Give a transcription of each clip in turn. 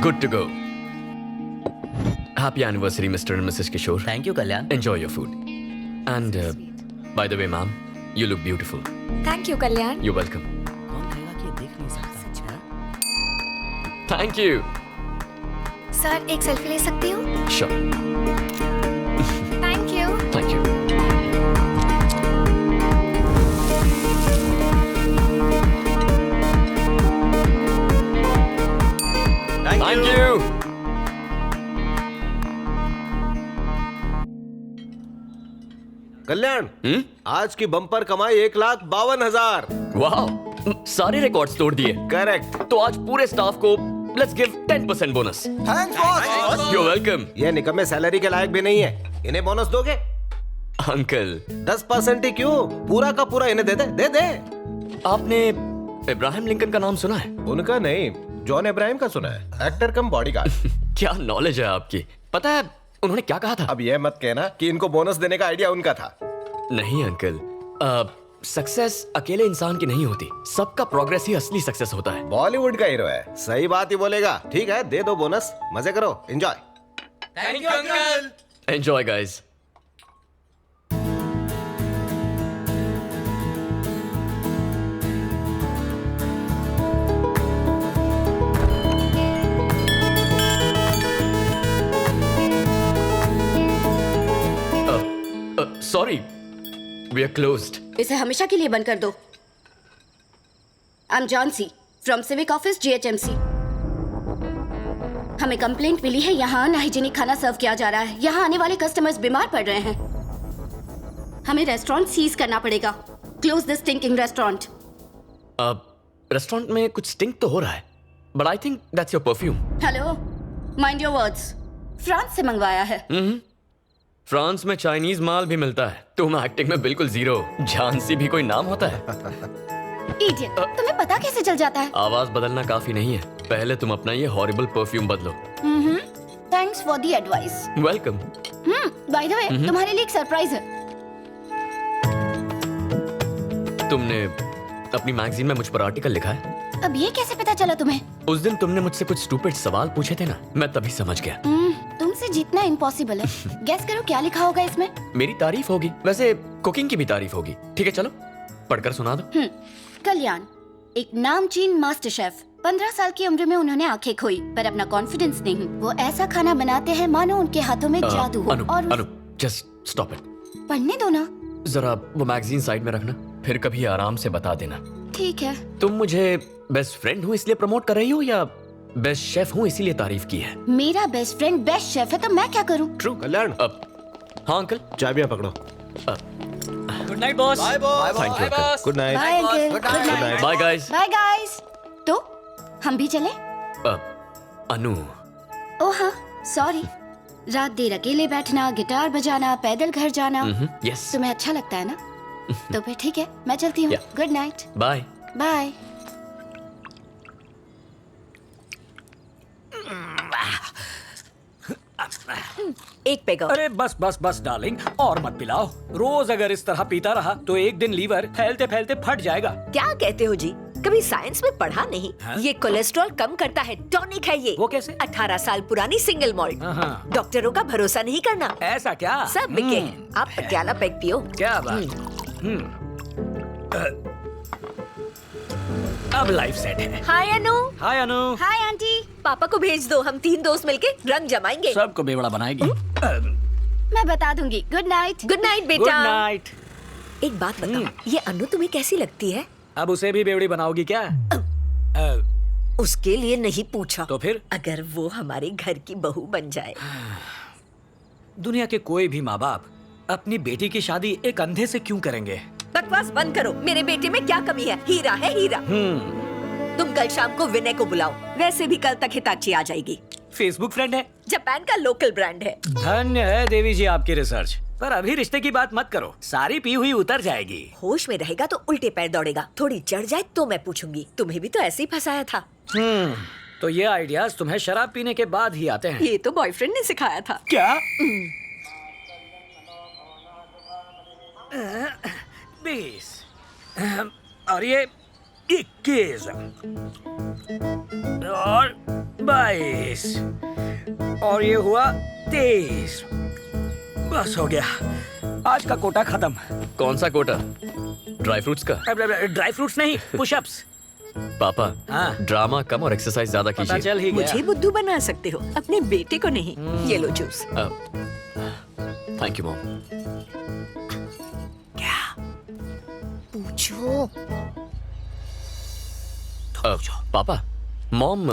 Good to go. Happy anniversary, Mr. and Mrs. Kishore. Thank you, Kalyan. Enjoy your food. And by the way, ma'am, you look beautiful. Thank you Kalyan. You're welcome. कौन कहेगा कि ये देख नहीं सकता? Thank you. Sir एक selfie ले सकती हूँ? Sure. Thank you. Thank you. Thank you. कल्याण, आज की बम्पर कमाई 1,52,000. Wow. सारे रिकॉर्ड्स तोड़ दिए. करेक्ट. तो आज पूरे स्टाफ को let's give 10% bonus. Thanks boss. You're welcome. ये निकम्मे सैलरी के लायक भी नहीं है. इन्हें बोनस दोगे? अंकल, 10% ही क्यों? पूरा का पूरा इन्हें दे दे. आपने इब्राहिम लिंकन का नाम सुना है? उनका नहीं, जॉन इब्राहिम का सुना है. एक्टर कम बॉडीगार्ड. क्या नॉलेज है आपकी. पता है उन्होंने क्या कहा था? अब ये मत कहना कि इनको बोनस देने का आइडिया उनका था. नहीं अंकल, सक्सेस अकेले इंसान की नहीं होती. सबका प्रोग्रेस ही असली सक्सेस होता है. बॉलीवुड का हीरो है, सही बात ही बोलेगा. ठीक है, दे दो बोनस. मजे करो, enjoy. Thank you, uncle. Enjoy guys. Sorry, we are closed. इसे हमेशा के लिए बंद कर दो. I am Jhansi from civic office GHMC. हमें कंप्लेंट मिली है यहाँ अनहाइजीनिक खाना सर्व किया जा रहा है. यहाँ आने वाले कस्टमर्स बीमार पड़ रहे हैं. हमें रेस्टोरेंट सीज करना पड़ेगा. Close this stinking restaurant. Restaurant में कुछ स्टिंक तो हो रहा है, but I think that's your perfume. Hello, mind your words. France से मंगवाया है. फ्रांस में चाइनीज माल भी मिलता है. तुम एक्टिंग में बिल्कुल जीरो. झांसी भी कोई नाम होता है? इडियट, तुम्हें पता कैसे चल जाता है? आवाज बदलना काफी नहीं है. पहले तुम अपना ये हॉरिबल परफ्यूम बदलो. Thanks for the advice. Welcome. By the way, तुम्हारे लिए एक सरप्राइज है. तुमने अपनी मैगजीन में मुझ पर आर्टिकल लिखा है? अब ये कैसे पता चला तुम्हें? उस दिन तुमने मुझसे कुछ स्टूपिड सवाल पूछे थे ना, मैं तभी समझ गया. तुमसे जीतना इम्पॉसिबल है. गेस करो क्या लिखा होगा इसमें? मेरी तारीफ होगी. वैसे कुकिंग की भी तारीफ होगी. ठीक है, चलो पढ़कर सुना दो. कल्याण, एक नामचीन मास्टर शेफ. 15 साल की उम्र में उन्होंने आंखें खोई, पर अपना कॉन्फिडेंस नहीं. वो ऐसा खाना बनाते हैं मानो उनके हाथों में जादू हो. अनु, जस्ट स्टॉप इट. पढ़ने दो ना. जरा वो मैगजीन साइड में रखना, फिर कभी आराम से बता देना. ठीक है. तुम मुझे बेस्ट फ्रेंड हूँ इसलिए प्रमोट कर रही हो या बेस्ट शेफ हूँ इसीलिए तारीफ की है? मेरा बेस्ट फ्रेंड बेस्ट शेफ है तो मैं क्या करूँ? ट्रू. कल्याण, हाँ अंकल. चाबियां पकड़ो. Good night, boss. Bye, boss. Thank you uncle. Good night. Bye uncle. Good night. Bye guys. Bye guys. तो हम भी चले? अनु, ओह हाँ, सॉरी. रात देर अकेले बैठना, गिटार बजाना, पैदल घर जाना, यस. तुम्हें अच्छा लगता है ना? तो फिर ठीक है, मैं चलती हूँ. Yeah. Good night. Bye. Bye. एक पेग और। अरे बस बस बस डार्लिंग, और मत पिलाओ. रोज अगर इस तरह पीता रहा तो एक दिन लीवर फैलते फैलते फट जाएगा. क्या कहते हो जी? कभी साइंस में पढ़ा नहीं? ये कोलेस्ट्रॉल कम करता है, टॉनिक है ये. वो कैसे? 18 साल पुरानी सिंगल मॉल्ट. डॉक्टरों का भरोसा नहीं करना. ऐसा क्या? सब बिके हैं. आप पटियाला पेग पियो. क्या बात. अब लाइफ सेट है. Hi Anu. Hi Anu. Hi aunty. पापा को भेज दो, हम 3 दोस्त मिलके रंग जमाएंगे. सबको बेवड़ा बनाएगी. मैं बता दूंगी. Good night. Good night good बेटा. नाइट. एक बात बताओ, ये अनु तुम्हें कैसी लगती है? अब उसे भी बेवड़ी बनाओगी क्या? उसके लिए नहीं पूछा. तो फिर? अगर वो हमारे घर की बहू बन जाए. दुनिया के कोई भी माँ बाप अपनी बेटी की शादी एक अंधे से क्यों करेंगे? बकवास बंद करो. मेरे बेटे में क्या कमी है? हीरा है हीरा. तुम कल शाम को विनय को बुलाओ. वैसे भी कल तक हिताची आ जाएगी. फेसबुक फ्रेंड है. जापान का लोकल ब्रांड है. धन्य है देवी जी आपकी रिसर्च. पर अभी रिश्ते की बात मत करो, सारी पी हुई उतर जाएगी. होश में रहेगा तो उल्टे पैर दौड़ेगा. थोड़ी चढ़ जाए तो मैं पूछूंगी. तुम्हें भी तो ऐसे ही फंसाया था. तो ये आइडियाज तुम्हें शराब पीने के बाद ही आते हैं. ये तो बॉयफ्रेंड ने सिखाया था. क्या? 20 और ये 21 और 22 और ये हुआ 23। बस हो गया, आज का कोटा खत्म। कौन सा कोटा? ड्राई फ्रूट्स का? ड्राई फ्रूट्स नहीं, पुशअप्स। पापा, हाँ। ड्रामा कम और एक्सरसाइज ज्यादा पता कीजिए। चल ही गया। मुझे बुद्धू बना सकते हो, अपने बेटे को नहीं। ये लो जूस। Thank you mom. पूछो। पापा, मॉम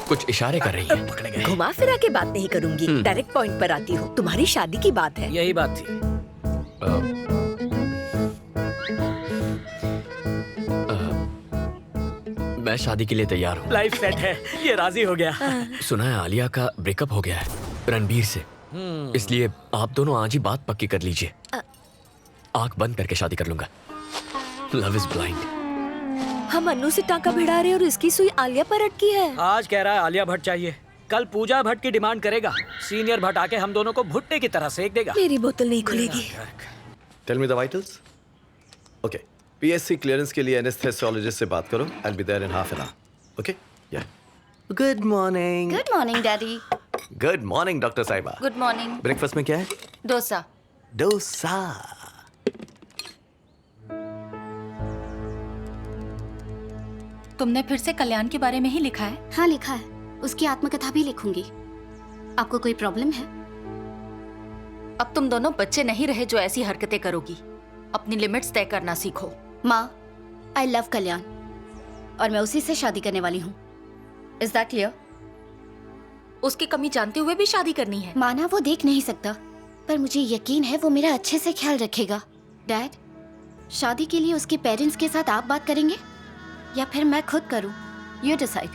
कुछ इशारे कर रही है। पकड़े गए। घुमा फिरा के बात नहीं करूंगी, डायरेक्ट पॉइंट पर आती हूँ। तुम्हारी शादी की बात है। यही बात थी। मैं शादी के लिए तैयार हूँ। लाइफ सेट है, ये राजी हो गया। सुना है आलिया का ब्रेकअप हो गया है रणबीर से, इसलिए आप दोनों आज ही बात पक्की कर लीजिए। आंख बंद करके शादी कर लूंगा। Love is blind. हम अन्नू से टांका भिड़ा रहे और इसकी सुई आलिया पर अटकी है। आज कह रहा है आलिया भट्ट चाहिए, कल पूजा भट्ट की डिमांड करेगा। सीनियर भट्ट आके हम दोनों को भुट्टे की तरह सेक देगा। मेरी बोतल नहीं खुलेगी। Tell me the vitals. Okay, PSC clearance के लिए एनेस्थेसियोलॉजिस्ट से बात करो। I will be there in half an hour. Okay? Yeah. Good morning. Good morning daddy. Good morning doctor साहिबा। Good morning. ब्रेकफास्ट में क्या है? डोसा। डोसा। तुमने फिर से कल्याण के बारे में ही लिखा है? हाँ लिखा है, उसकी आत्मकथा भी लिखूंगी। आपको कोई प्रॉब्लम है? अब तुम दोनों बच्चे नहीं रहे जो ऐसी हरकतें करोगी। अपनी लिमिट्स तय करना सीखो। माँ, आई लव कल्याण और मैं उसी से शादी करने वाली हूँ। Is that clear? उसकी कमी जानते हुए भी शादी करनी है? माना वो देख नहीं सकता, पर मुझे यकीन है वो मेरा अच्छे से ख्याल रखेगा। डैड, शादी के लिए उसके पेरेंट्स के साथ आप बात करेंगे या फिर मैं खुद करूं? You decide.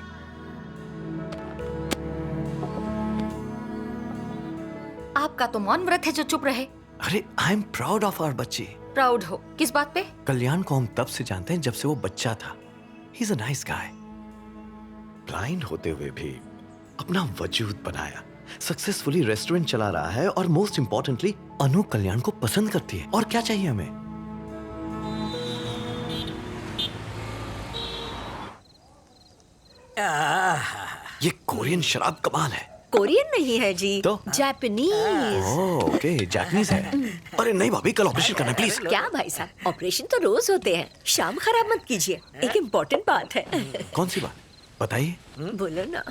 आपका तो मौन व्रत है जो चुप रहे। अरे I am proud of our बच्ची। प्राउड हो किस बात पे? कल्याण को हम तब से जानते हैं जब से वो बच्चा था। He is a nice guy. Blind होते हुए भी अपना वजूद बनाया, सक्सेसफुली रेस्टोरेंट चला रहा है और मोस्ट इंपॉर्टेंटली अनु कल्याण को पसंद करती है। और क्या चाहिए हमें? ये कोरियन शराब कमाल है। कोरियन नहीं है जी, तो? जापानीज। ओके, जापानीज है। अरे नहीं भाभी, कल ऑपरेशन करना प्लीज। क्या भाई साहब, ऑपरेशन तो रोज होते हैं, शाम खराब मत कीजिए। एक इम्पोर्टेंट बात है। कौन सी बात बताइए? बोलो ना।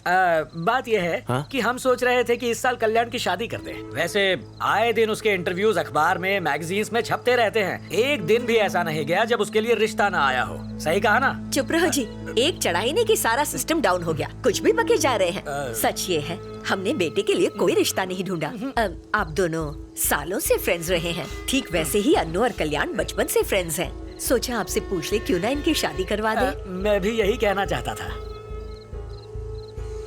बात यह है हाँ? कि हम सोच रहे थे कि इस साल कल्याण की शादी करते हैं। वैसे आए दिन उसके इंटरव्यूज अखबार में, मैगजीन्स में छपते रहते हैं। एक दिन भी ऐसा नहीं गया जब उसके लिए रिश्ता ना आया हो। सही कहा ना? चुप रहो जी, एक चढ़ाई नहीं कि सारा सिस्टम डाउन हो गया। कुछ भी बके जा रहे हैं। सच ये है, हमने बेटे के लिए कोई रिश्ता नहीं ढूंढा। आप दोनों सालों से फ्रेंड्स रहे हैं, ठीक वैसे ही अन्नू और कल्याण बचपन से फ्रेंड्स हैं। सोचा आपसे पूछ ले क्यों ना इनकी शादी करवा दे। मैं भी यही कहना चाहता था।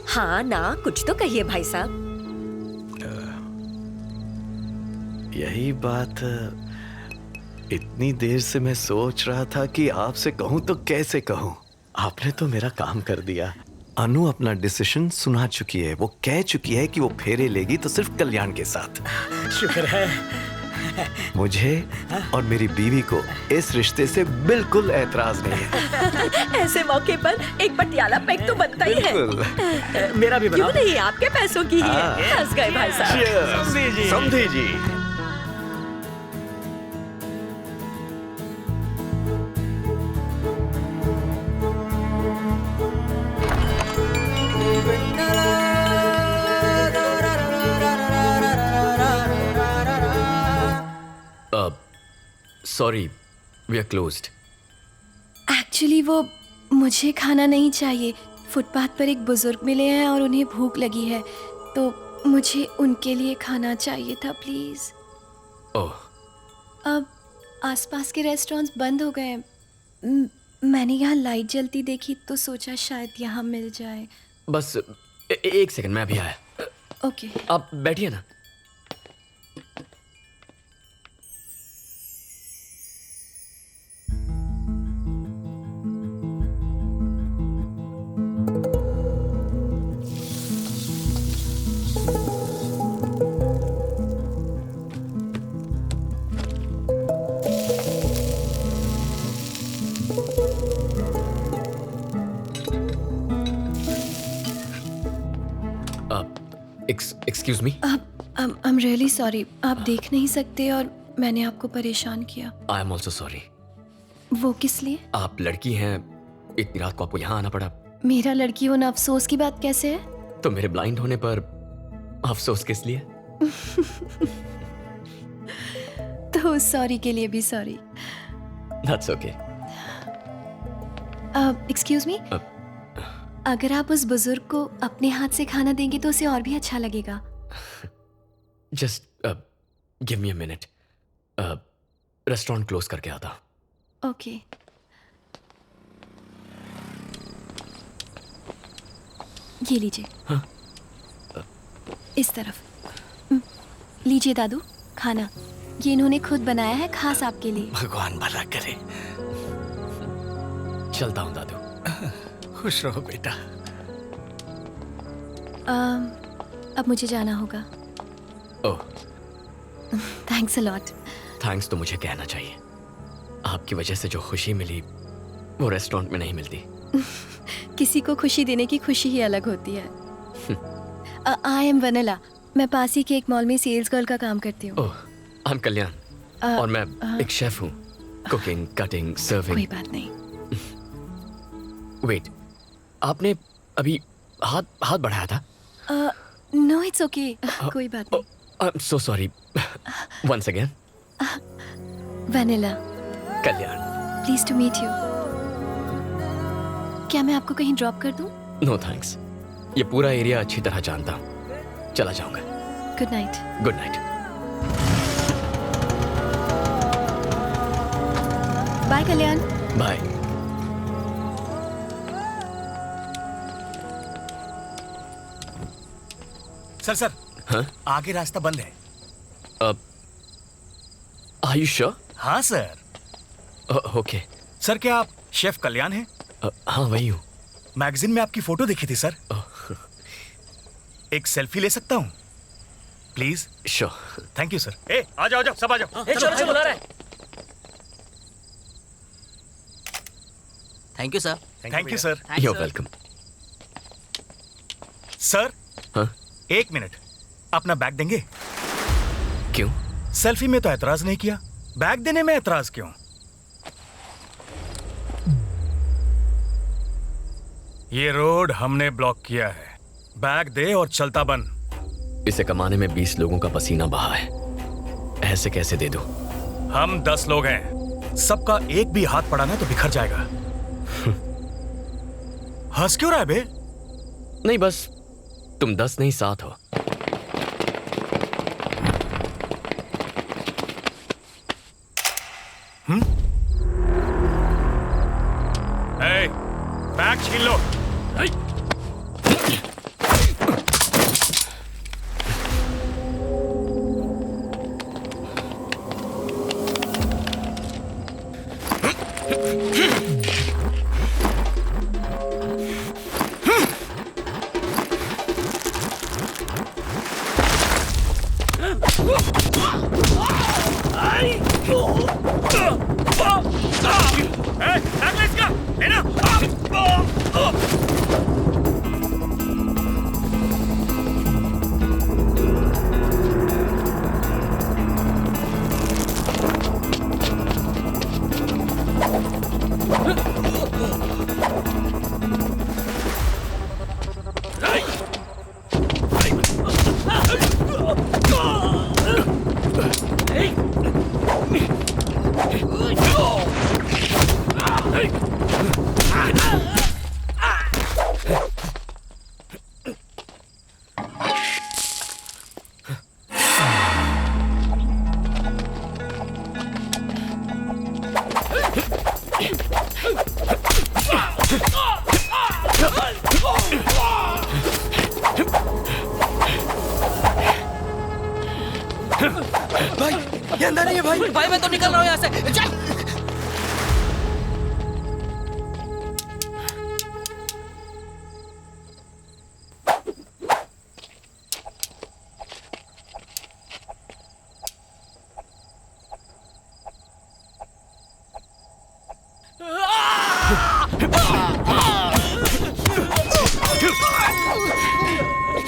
हाँ ना, कुछ तो कहिए भाई साहब। यही बात इतनी देर से मैं सोच रहा था कि आपसे कहूं तो कैसे कहूं। आपने तो मेरा काम कर दिया। अनु अपना डिसीजन सुना चुकी है। वो कह चुकी है कि वो फेरे लेगी तो सिर्फ कल्याण के साथ। शुक्र है। मुझे और मेरी बीवी को इस रिश्ते से बिल्कुल ऐतराज नहीं है। ऐसे मौके पर एक पटियाला पैक तो बनता ही है। बिल्कुल। मेरा भी क्यों बनाओ। नहीं, आपके पैसों की ही है। हंस गए भाई साहब। Cheers! जी। समधी जी। Sorry, we are closed. Actually वो मुझे खाना नहीं चाहिए। फुटपाथ पर एक बुजुर्ग मिले हैं और उन्हें भूख लगी है, तो मुझे उनके लिए खाना चाहिए था प्लीज़। ओह, अब आसपास के रेस्टोरेंट्स बंद हो गए हैं। मैंने यहाँ लाइट जलती देखी तो सोचा शायद यहाँ मिल जाए। बस एक सेकंड, मैं अभी आया। ओके। आप बैठिए ना। Excuse me. I am really sorry, आप देख नहीं सकते और मैंने आपको परेशान किया। I am also sorry. वो किस लिए? आप लड़की हैं, इतनी रात को आपको यहाँ आना पड़ा। मेरा लड़की होना अफसोस की बात कैसे है? तो मेरे ब्लाइंड होने पर अफसोस किस लिए? तो सॉरी के लिए भी sorry. That's okay. Excuse me, अगर आप उस बुजुर्ग को अपने हाथ से खाना देंगे तो उसे और भी अच्छा लगेगा। Just give me a minute. Restaurant close करके आता। ओके। ये लीजिए। हाँ? इस तरफ। लीजिए दादू, खाना ये इन्होंने खुद बनाया है, खास आपके लिए। भगवान भला करे। चलता हूँ दादू। खुश रहो बेटा। अब मुझे जाना होगा। ओह, थैंक्स अ लॉट। थैंक्स तो मुझे कहना चाहिए। आपकी वजह से जो खुशी मिली वो रेस्टोरेंट में नहीं मिलती। किसी को खुशी देने की खुशी ही अलग होती है। आई एम वनीला, मैं पास ही के एक मॉल में सेल्स गर्ल का काम करती हूँ। ओह, आई एम कल्याण और मैं एक शेफ हूँ। Cooking, cutting, serving. कोई बात नहीं। वेट, आपने अभी हाथ बढ़ाया था? नो इट्स ओके, कोई बात नहीं। I am so sorry. Once again. Vennela, Kalyan. Please to meet you. क्या मैं आपको कहीं ड्रॉप कर दूं? नो थैंक्स, ये पूरा एरिया अच्छी तरह जानता हूँ। चला जाऊंगा। Good night. Good night. Bye Kalyan. Bye. Sir हाँ? आगे रास्ता बंद है। Are you sure? हाँ सर। ओके। सर क्या आप शेफ कल्याण हैं? हाँ वही हूँ। मैगजीन में आपकी फोटो देखी थी सर। एक सेल्फी ले सकता हूँ please? Sure. Thank you sir. ए आ जाओ सब आ जाओ। चलो बुला रहे। Thank you sir. Thank you sir. You are welcome. Sir हाँ? एक मिनट, अपना बैग देंगे? क्यों? सेल्फी में तो एतराज नहीं किया, बैग देने में एतराज क्यों? ये रोड हमने ब्लॉक किया है, बैग दे और चलता बन। इसे कमाने में 20 लोगों का पसीना बहा है, ऐसे कैसे दे दूं? हम 10 लोग हैं, सबका एक भी हाथ पड़ा ना तो बिखर जाएगा। हंस क्यों रहा है बे? नहीं बस तुम 10 नहीं 7 हो। बैग छीन लो। भाई ये अंदर नहीं है भाई। भाई मैं तो निकल रहा हूँ यहाँ से। चल।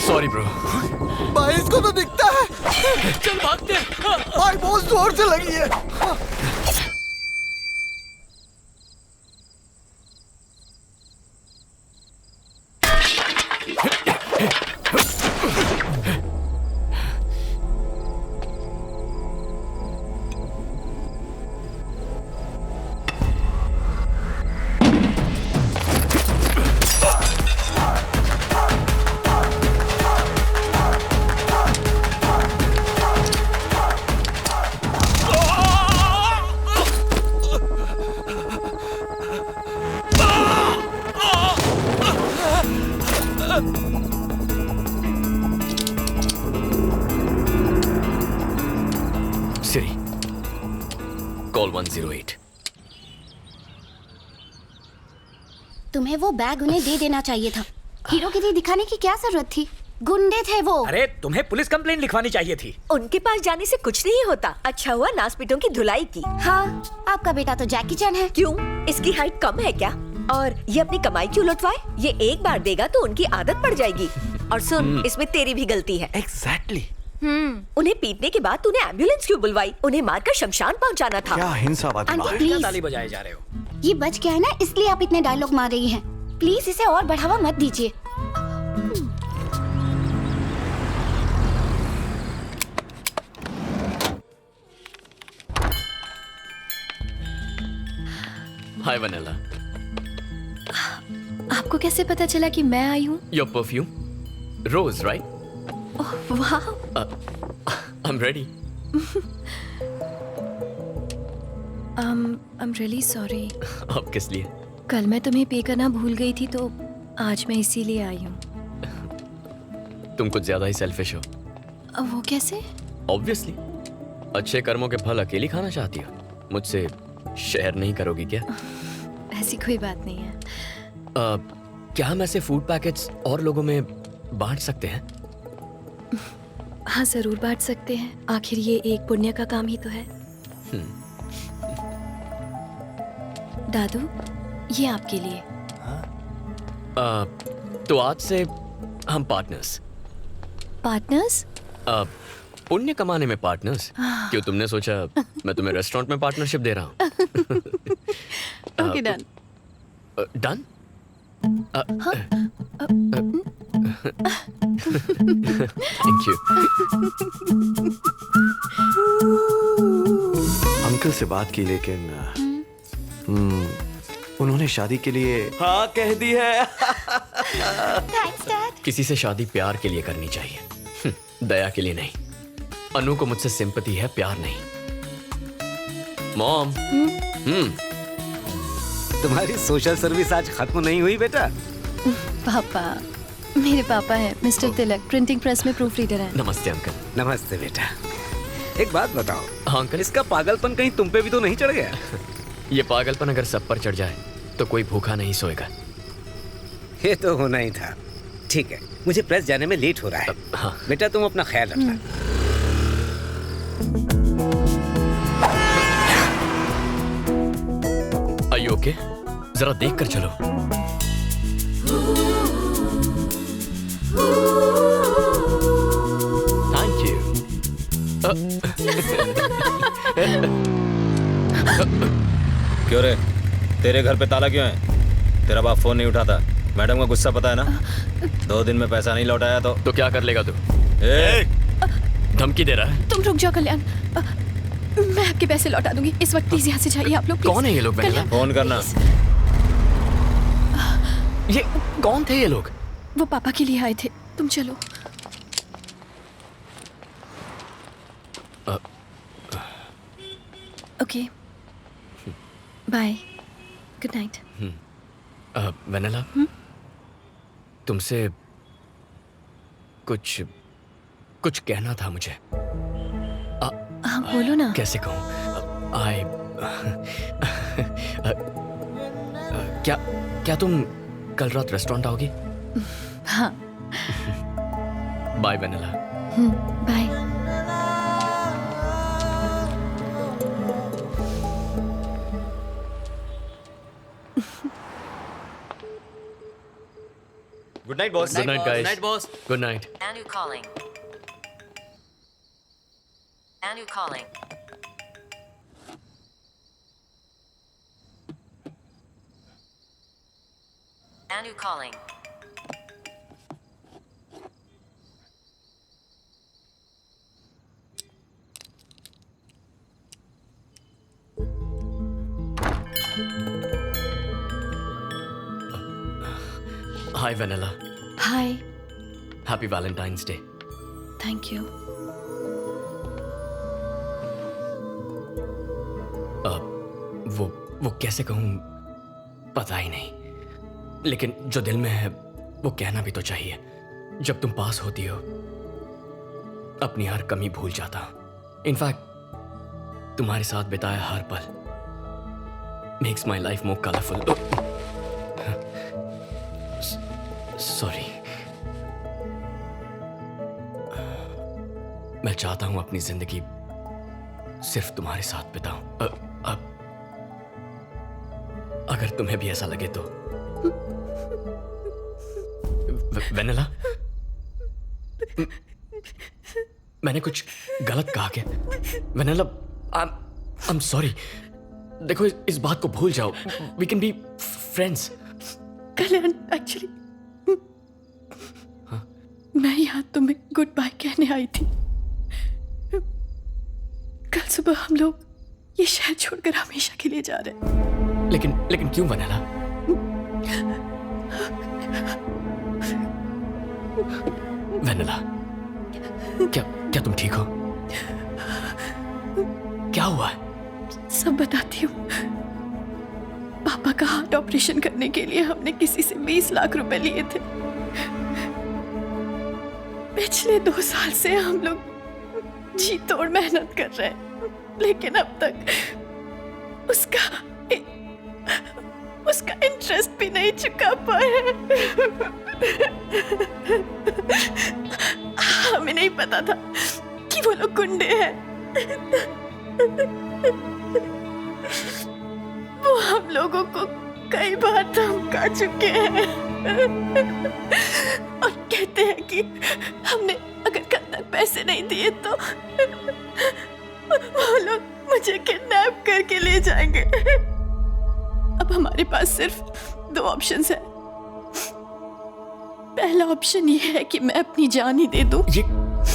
Sorry bro. चल भागते हैं। भाई बहुत जोर से लगी है। सिरी, कॉल 108। तुम्हें वो बैग उन्हें दे देना चाहिए था। हीरोगिरी दिखाने की क्या जरूरत थी? गुंडे थे वो। अरे तुम्हें पुलिस कंप्लेंट लिखवानी चाहिए थी। उनके पास जाने से कुछ नहीं होता। अच्छा हुआ नासपीटों की धुलाई की। हाँ, आपका बेटा तो जैकी चैन है। क्यों? इसकी हाइट कम है क्या? और ये अपनी कमाई क्यों लुटवाए? ये एक बार देगा तो उनकी आदत पड़ जाएगी। और सुन, इसमें तेरी भी गलती है। एग्जैक्टली। उन्हें पीटने के बाद तूने एम्बुलेंस क्यों बुलवाई? उन्हें मारकर शमशान पहुंचाना था। क्या हिंसावादी आंटी बात है। प्लीज, ताली बजाए जा रहे हो। ये बच गया है ना, इसलिए आप इतने डायलॉग मार रही हैं। प्लीज इसे और बढ़ावा मत दीजिए। Hi Vanilla. आपको कैसे पता चला कि मैं आई हूँ? Your perfume, rose, right? वाह, I am ready. I am really sorry. अब किस लिए? कल मैं तुम्हें पे करना भूल गई थी, तो आज मैं इसीलिए आई हूँ। तुम कुछ ज्यादा ही सेल्फिश हो। वो कैसे? ऑब्वियसली, अच्छे कर्मों के फल अकेली खाना चाहती हो। मुझसे शेयर नहीं करोगी क्या? ऐसी कोई बात नहीं है। क्या हम ऐसे फूड पैकेट्स और लोगों में बांट सकते हैं? हाँ, जरूर बांट सकते हैं। आखिर ये एक पुण्य का काम ही तो है। दादू, ये आपके लिए। तो आज से हम पार्टनर्स। पार्टनर्स? पुण्य कमाने में पार्टनर्स। क्यों, तुमने सोचा मैं तुम्हें रेस्टोरेंट में पार्टनरशिप दे रहा हूँ? Okay, done. Done? Thank you. Uncle से बात की, लेकिन उन्होंने शादी के लिए हाँ कह दी है। Thanks dad. किसी से शादी प्यार के लिए करनी चाहिए, दया के लिए नहीं। अनु को मुझसे सिंपैथी है, प्यार नहीं। मॉम। तुम्हारी सोशल सर्विस आज खत्म नहीं हुई बेटा? पापा, मेरे पापा हैं मिस्टर तिलक, प्रिंटिंग प्रेस में प्रूफ रीडर हैं। नमस्ते अंकल। नमस्ते बेटा। एक बात बताओ, हाँ अंकल। इसका पागलपन कहीं तुम पे भी तो नहीं चढ़ गया? ये पागलपन अगर सब पर चढ़ जाए तो कोई भूखा नहीं सोएगा। ये तो होना ही था। ठीक है, मुझे प्रेस जाने में लेट हो रहा है। हाँ। बेटा तुम अपना ख्याल रखना। Are you okay? जरा देख कर चलो। Thank you. क्यों रे, तेरे घर पे ताला क्यों है? तेरा बाप फोन नहीं उठाता। मैडम का गुस्सा पता है ना? 2 दिन में पैसा नहीं लौटाया तो क्या कर लेगा तू? धमकी दे रहा है? तुम रुक जाओ कल्याण, मैं आपके पैसे लौटा दूंगी। इस वक्त प्लीज यहाँ से जाइए आप लोग। कौन है ये लोग? फोन करना। ये कौन थे ये लोग? वो पापा के लिए आए थे। तुम चलो। Okay, bye, good night. Vennela, तुमसे कुछ कहना था मुझे। हाँ, बोलो ना। कैसे कहूँ? क्या तुम कल रात रेस्टोरेंट आओगी? हाँ। Bye Vennela. Bye. Good night boss. Good night guys. Night boss. Good night. Anu calling. Anu calling. Anu calling. Hi Vennela, hi, happy Valentine's day. Thank you. वो कैसे कहूँ पता ही नहीं, लेकिन जो दिल में है वो कहना भी तो चाहिए। जब तुम पास होती हो अपनी हर कमी भूल जाता हूँ। इनफैक्ट तुम्हारे साथ बिताया हर पल makes my life more colourful. Sorry, मैं चाहता हूं अपनी जिंदगी सिर्फ तुम्हारे साथ बिताऊं। अब अगर तुम्हें भी ऐसा लगे तो। वेनेला, मैंने कुछ गलत कहा क्या? Vennela, I am sorry. देखो, इस बात को भूल जाओ। We can be friends. Kalyan, actually मैं यहाँ तुम्हें गुड बाय कहने आई थी। कल सुबह हम लोग ये शहर छोड़कर हमेशा के लिए जा रहे हैं। लेकिन क्यों वेनेला? वेनेला, क्या तुम ठीक हो? क्या हुआ है? सब बताती हूँ। पापा का हार्ट ऑपरेशन करने के लिए हमने किसी से 20 लाख रुपए लिए थे। पिछले 2 साल से हम लोग जी तोड़ मेहनत कर रहे हैं, लेकिन अब तक उसका इंटरेस्ट भी नहीं चुका पाए। हमें नहीं पता था कि वो लोग गुंडे हैं। वो हम लोगों को कई बार धमका चुके हैं और कहते हैं कि हमने अगर कल तक पैसे नहीं दिए तो वो लोग मुझे किडनैप करके ले जाएंगे। अब हमारे पास सिर्फ 2 ऑप्शंस हैं। पहला ऑप्शन ये है कि मैं अपनी जान ही दे दूं, ये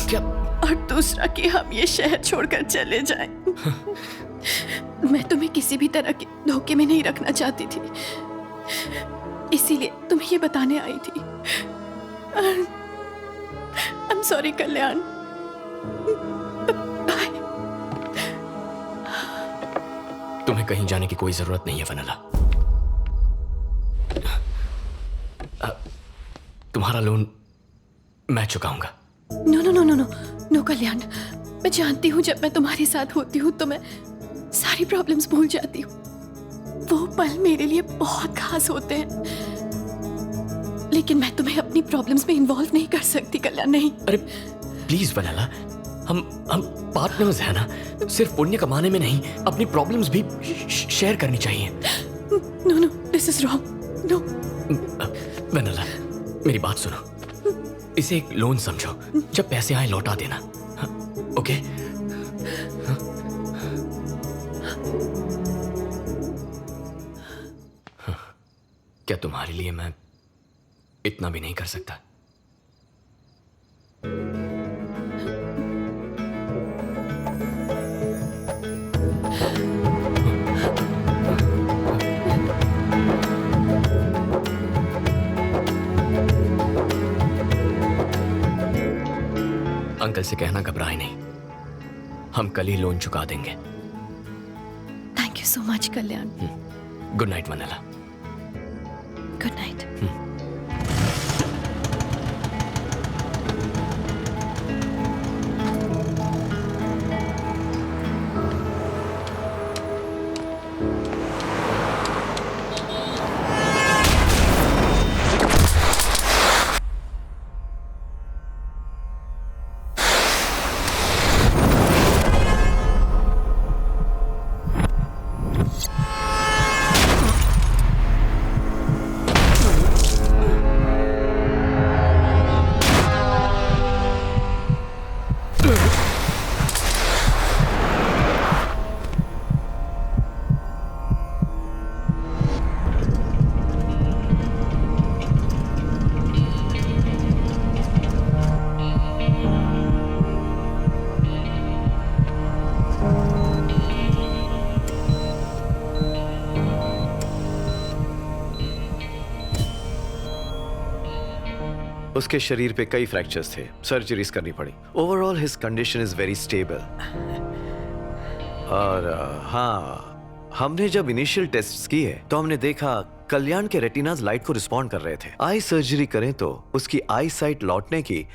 क्या? और दूसरा कि हम ये शहर छोड़कर चले जाएं। मैं तुम्हें किसी भी तरह के धोखे में नहीं रखना चाहती थी, इसीलिए तुम्हें ये बताने आई थी। I am sorry Kalyan. Bye. तुम्हें कहीं जाने की कोई जरूरत नहीं है वेनेला। तुम्हारा लोन मैं चुकाऊंगा। No no no no no no Kalyan, मैं जानती हूँ जब मैं तुम्हारे साथ होती हूँ तो मैं सारी प्रॉब्लम्स भूल जाती हूँ। वो पल मेरे लिए बहुत खास होते हैं, लेकिन मैं तुम्हें अपनी प्रॉब्लम्स में इन्वॉल्व नहीं कर सकती कल्याण। नहीं। अरे प्लीज वेनेला, हम पार्टनर्स हैं ना। सिर्फ पुण्य कमाने में नहीं, अपनी प्रॉब्लम्स भी शेयर करनी चाहिए। No no, this is wrong. No Vennela, मेरी बात सुनो। इसे एक लोन समझो, जब पैसे आए लौटा देना। ओके? क्या तुम्हारे लिए मैं इतना भी नहीं कर सकता? अंकल से कहना घबराए नहीं, हम कल ही लोन चुका देंगे। Thank you so much Kalyan. Good night Vennela. Good night. उसके शरीर पे कई फ्रैक्चर्स थे, सर्जरीज करनी पड़ी। Overall his condition is very stable. और हाँ, हमने जब इनिशियल टेस्ट्स किए तो हमने देखा कल्याण के रेटिनाज लाइट को रिस्पॉन्ड कर रहे थे। आई सर्जरी करें तो उसकी आई साइट लौटने की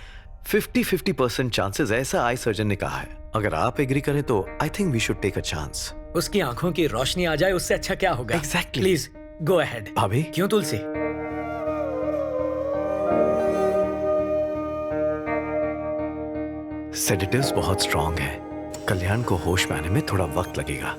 50-50% चांसेस, ऐसा आई सर्जन ने कहा है। अगर आप एग्री करें तो I think we should take a chance. उसकी आंखों की रोशनी आ जाए उससे अच्छा क्या होगा? Exactly. Please go ahead. भाभी, क्यों तुलसी? सेडेटिव्स बहुत स्ट्रॉन्ग है, कल्याण को होश में आने में थोड़ा वक्त लगेगा।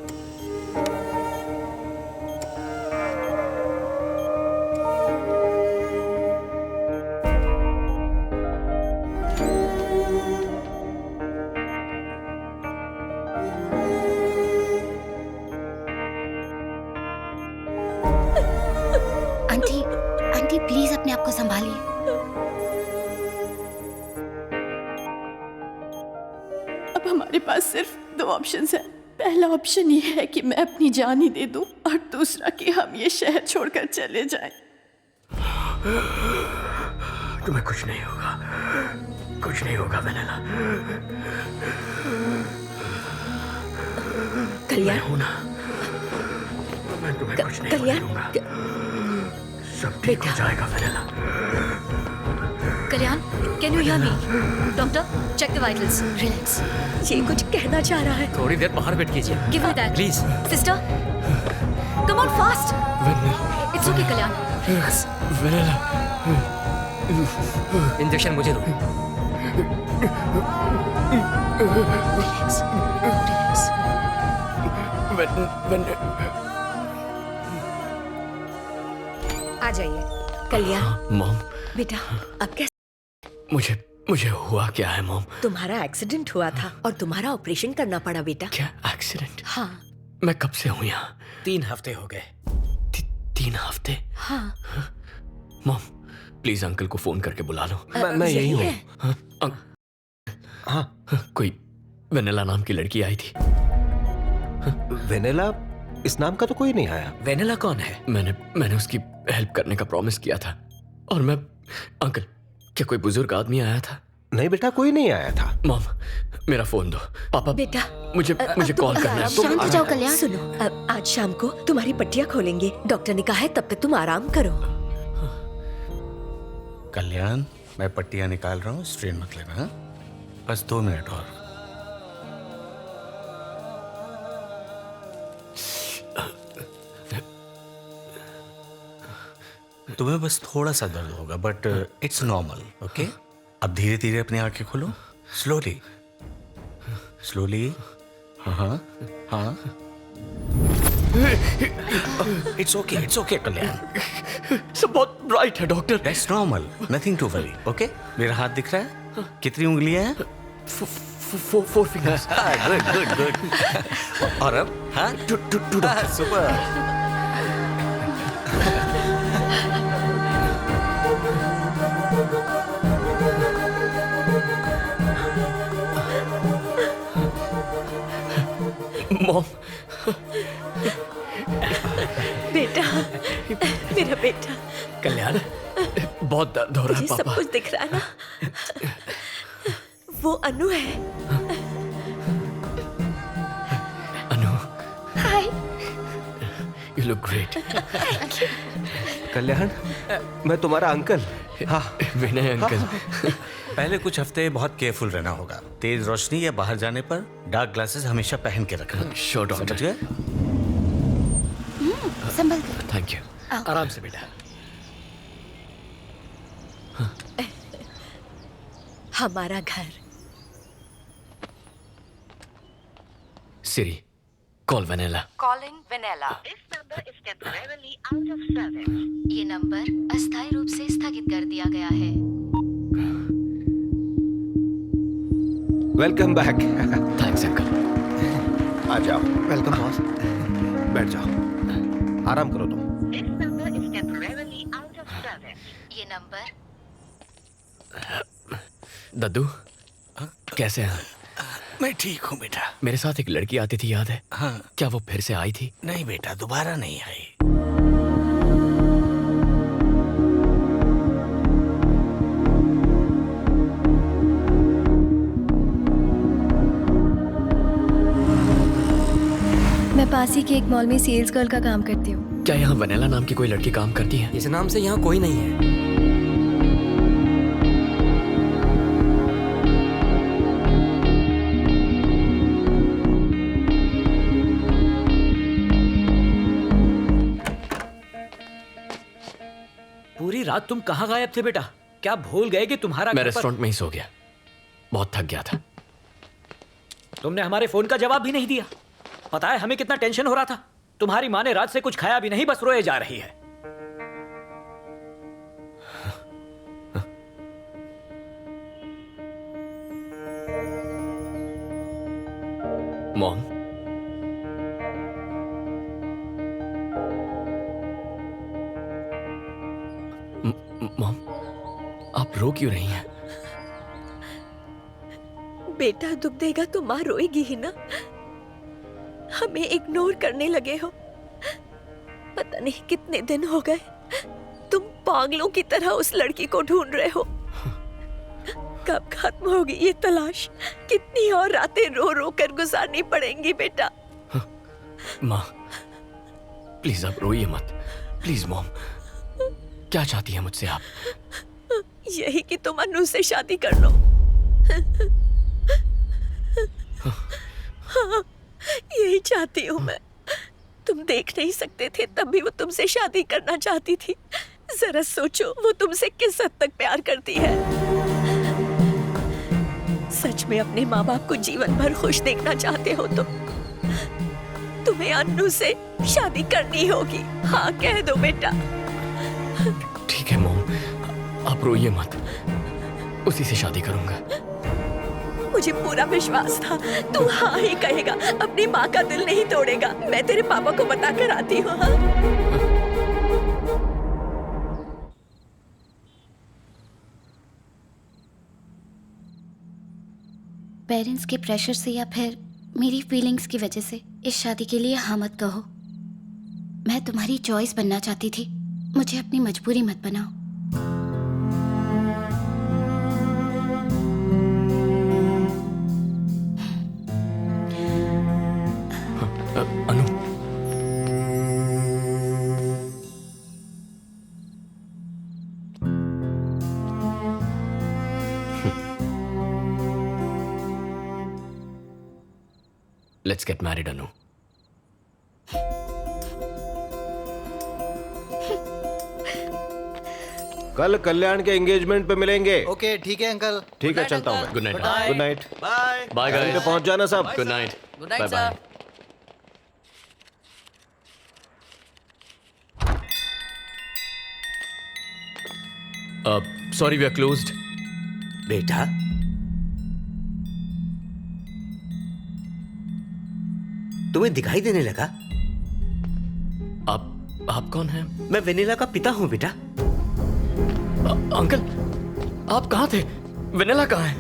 आंटी, आंटी प्लीज अपने आप को संभालिए। अब हमारे पास सिर्फ 2 ऑप्शंस हैं। पहला ऑप्शन ये है कि मैं अपनी जान ही दे दूं, और दूसरा कि हम ये शहर छोड़कर चले जाएं। तुम्हें कुछ नहीं होगा, कुछ नहीं होगा वेनेला। कल्याण हूं ना, मैं तुम्हें कुछ नहीं कल्याण करूंगा। सब ठीक हो जाएगा Vennela. Kalyan, can you hear me? Doctor, check the vitals. Relax. ये कुछ कहना चाह रहा है। थोड़ी देर बाहर वेट कीजिए। Give me that please. Sister, come on fast. It's okay Kalyan. Vennela, injection मुझे दो। Relax, relax. आ जाइए। कल्याण मॉम, बेटा, अब कैसे? मुझे हुआ क्या है मॉम? तुम्हारा एक्सीडेंट हुआ था और तुम्हारा ऑपरेशन करना पड़ा बेटा। क्या एक्सीडेंट? हाँ। मैं कब से हूँ यहाँ? 3 हफ्ते हो गए। 3 हफ्ते? हाँ। मॉम, प्लीज अंकल को फोन करके बुला लो। मैं यही हूँ। हाँ, कोई वेनेला नाम की लड़की आई थी। वेनेला? इस नाम का तो कोई नहीं आया। वेनेला कौन है? मैंने उसकी हेल्प करने का प्रॉमिस किया था। और मैं अंकल, क्या कोई बुजुर्ग आदमी आया था? नहीं बेटा, कोई नहीं आया था। मॉम, मेरा फोन दो। पापा, बेटा, मुझे कॉल करना है। शांत हो जाओ कल्याण। सुनो, आज शाम को तुम्हारी पट्टियां खोलेंगे। डॉक्टर ने कहा है तब तक तुम आराम करो। कल्याण, मैं पट्टियां निकाल रहा हूँ, स्ट्रेन मत लेना। हाँ? बस 2 मिनट और। तुम्हें बस थोड़ा सा दर्द होगा, बट इट्स नॉर्मल। ओके, अब धीरे धीरे अपनी आंखें खोलो। Slowly slowly. हाँ हाँ, इट्स ओके कल्याण। सब बहुत ब्राइट है doctor. That's normal, nothing to worry. Okay, मेरा हाथ दिख रहा है? कितनी उंगलियां हैं? 4 फिंगर्स। गुड। और अब? हाँ, सुपर। मॉम, बेटा, मेरा बेटा। कल्याण, बहुत दर्द हो रहा है मुझे सब पापा। कुछ दिख रहा है ना? वो अनु है। Anu, hi. You look great. Kalyan, मैं तुम्हारा अंकल। हाँ, विनय अंकल। पहले कुछ हफ्ते बहुत केयरफुल रहना होगा। तेज रोशनी या बाहर जाने पर डार्क ग्लासेस हमेशा पहन के रखना। Sure doctor. समझ गए? संभल कर। Thank you. आराम से बेटा। हमारा घर। Siri, call Vennela. Calling Vanilla. This number is temporarily out of service. ये नंबर अस्थायी रूप से स्थगित कर दिया गया है। Welcome back. Thanks uncle. आ जाओ। Welcome boss. बैठ जाओ, आराम करो तुम। This number is temporarily out of service. ये नंबर। दद्दू, कैसे हैं? मैं ठीक हूँ बेटा। मेरे साथ एक लड़की आती थी, याद है? हाँ। क्या वो फिर से आई थी? नहीं बेटा, दोबारा नहीं आई। पास ही के एक मॉल में सेल्स गर्ल का काम करती हूँ। क्या यहाँ वनेला नाम की कोई लड़की काम करती है? इस नाम से यहाँ कोई नहीं है। पूरी रात तुम कहाँ गायब थे बेटा? क्या भूल गए कि तुम्हारा मैं रेस्टोरेंट में ही सो गया, बहुत थक गया था। तुमने हमारे फोन का जवाब भी नहीं दिया। पता है हमें कितना टेंशन हो रहा था। तुम्हारी माँ ने रात से कुछ खाया भी नहीं, बस रोए जा रही है। मॉम, मॉम, आप रो क्यों रही हैं? बेटा दुख देगा तो माँ रोएगी ही ना। हमें इग्नोर करने लगे हो। पता नहीं कितने दिन हो गए तुम पागलों की तरह उस लड़की को ढूंढ रहे हो। कब खत्म होगी ये तलाश? कितनी और रातें रो रो कर गुजारनी पड़ेंगी बेटा? माँ प्लीज आप रोइए मत, प्लीज। मॉम क्या चाहती है मुझसे आप? यही कि तुम अनु से शादी कर लो। हाँ, यही चाहती हूँ मैं। तुम देख नहीं सकते थे तब भी वो तुमसे शादी करना चाहती थी। जरा सोचो वो तुमसे किस हद तक प्यार करती है। सच में अपने माँ बाप को जीवन भर खुश देखना चाहते हो तो तुम्हें अन्नू से शादी करनी होगी। हाँ कह दो बेटा। ठीक है मॉम, आप रोइए मत, उसी से शादी करूंगा। मुझे पूरा विश्वास था तू हाँ ही कहेगा, अपनी माँ का दिल नहीं तोड़ेगा। मैं तेरे पापा को बता कर आती हूँ। हाँ? पेरेंट्स के प्रेशर से या फिर मेरी फीलिंग्स की वजह से इस शादी के लिए हाँ मत कहो। मैं तुम्हारी चॉइस बनना चाहती थी, मुझे अपनी मजबूरी मत बनाओ। अनु, लेट्स गेट मैरिड अनु। कल कल्याण के एंगेजमेंट पे मिलेंगे। ओके ठीक है अंकल। ठीक है, चलता हूँ मैं। Good night. Good night. Bye bye time guys, पे पहुंच जाना सब। Good night. Good night bye bye. Sir. Sorry we are closed. बेटा तुम्हें दिखाई देने लगा? आप कौन हैं? मैं वेनिला का पिता हूँ बेटा। अंकल आप कहाँ थे? वेनिला कहाँ है?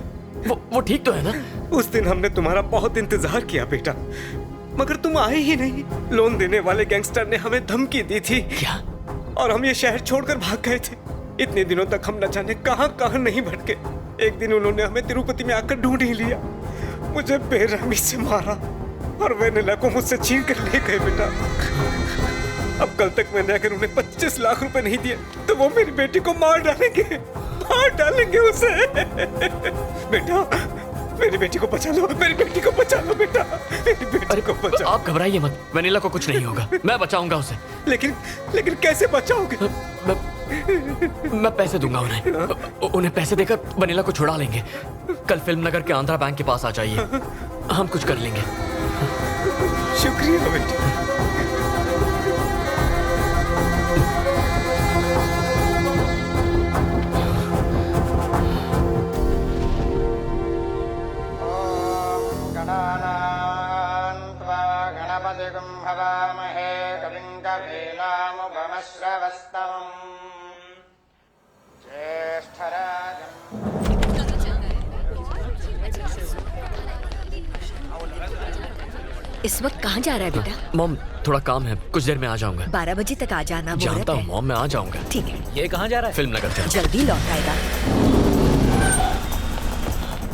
वो ठीक तो है ना? उस दिन हमने तुम्हारा बहुत इंतजार किया बेटा, मगर तुम आए ही नहीं। लोन देने वाले गैंगस्टर ने हमें धमकी दी थी। क्या? और हम ये शहर छोड़कर भाग गए थे। इतने दिनों तक हम न जाने कहां कहां नहीं भटके। एक दिन उन्होंने हमें तिरुपति में आकर ढूंढ ही लिया, मुझे बेरहमी से मारा और वेनिला को मुझसे छीन कर ले गए बेटा। अब कल तक मैंने अगर उन्हें 25 लाख रुपए नहीं दिए तो वो मेरी बेटी को मार डालेंगे उसे। बेटा मेरी बेटी को बचा लो, मेरी बेटी को बचा लो बेटा, मेरी बेटी को बचा। आप घबराइए मत, वेनिला को कुछ नहीं होगा, मैं बचाऊंगा उसे। लेकिन कैसे बचाओगे? मैं पैसे दूंगा उन्हें पैसे देकर वेनिला को छुड़ा लेंगे। कल फिल्म नगर के आंध्रा बैंक के पास आ जाइए, हम कुछ कर लेंगे। शुक्रिया बेटा। हवामहे कविं कवीनामुपमश्रवस्तमम् ज्येष्ठराजम्। इस वक्त कहाँ जा रहा है बेटा? मॉम थोड़ा काम है, कुछ देर में आ जाऊंगा। 12 बजे तक आ जाना। जानता हूँ मॉम, मैं आ जाऊंगा। ठीक है। ये कहाँ जा रहा है? फिल्म नगर जल्दी लौट आएगा।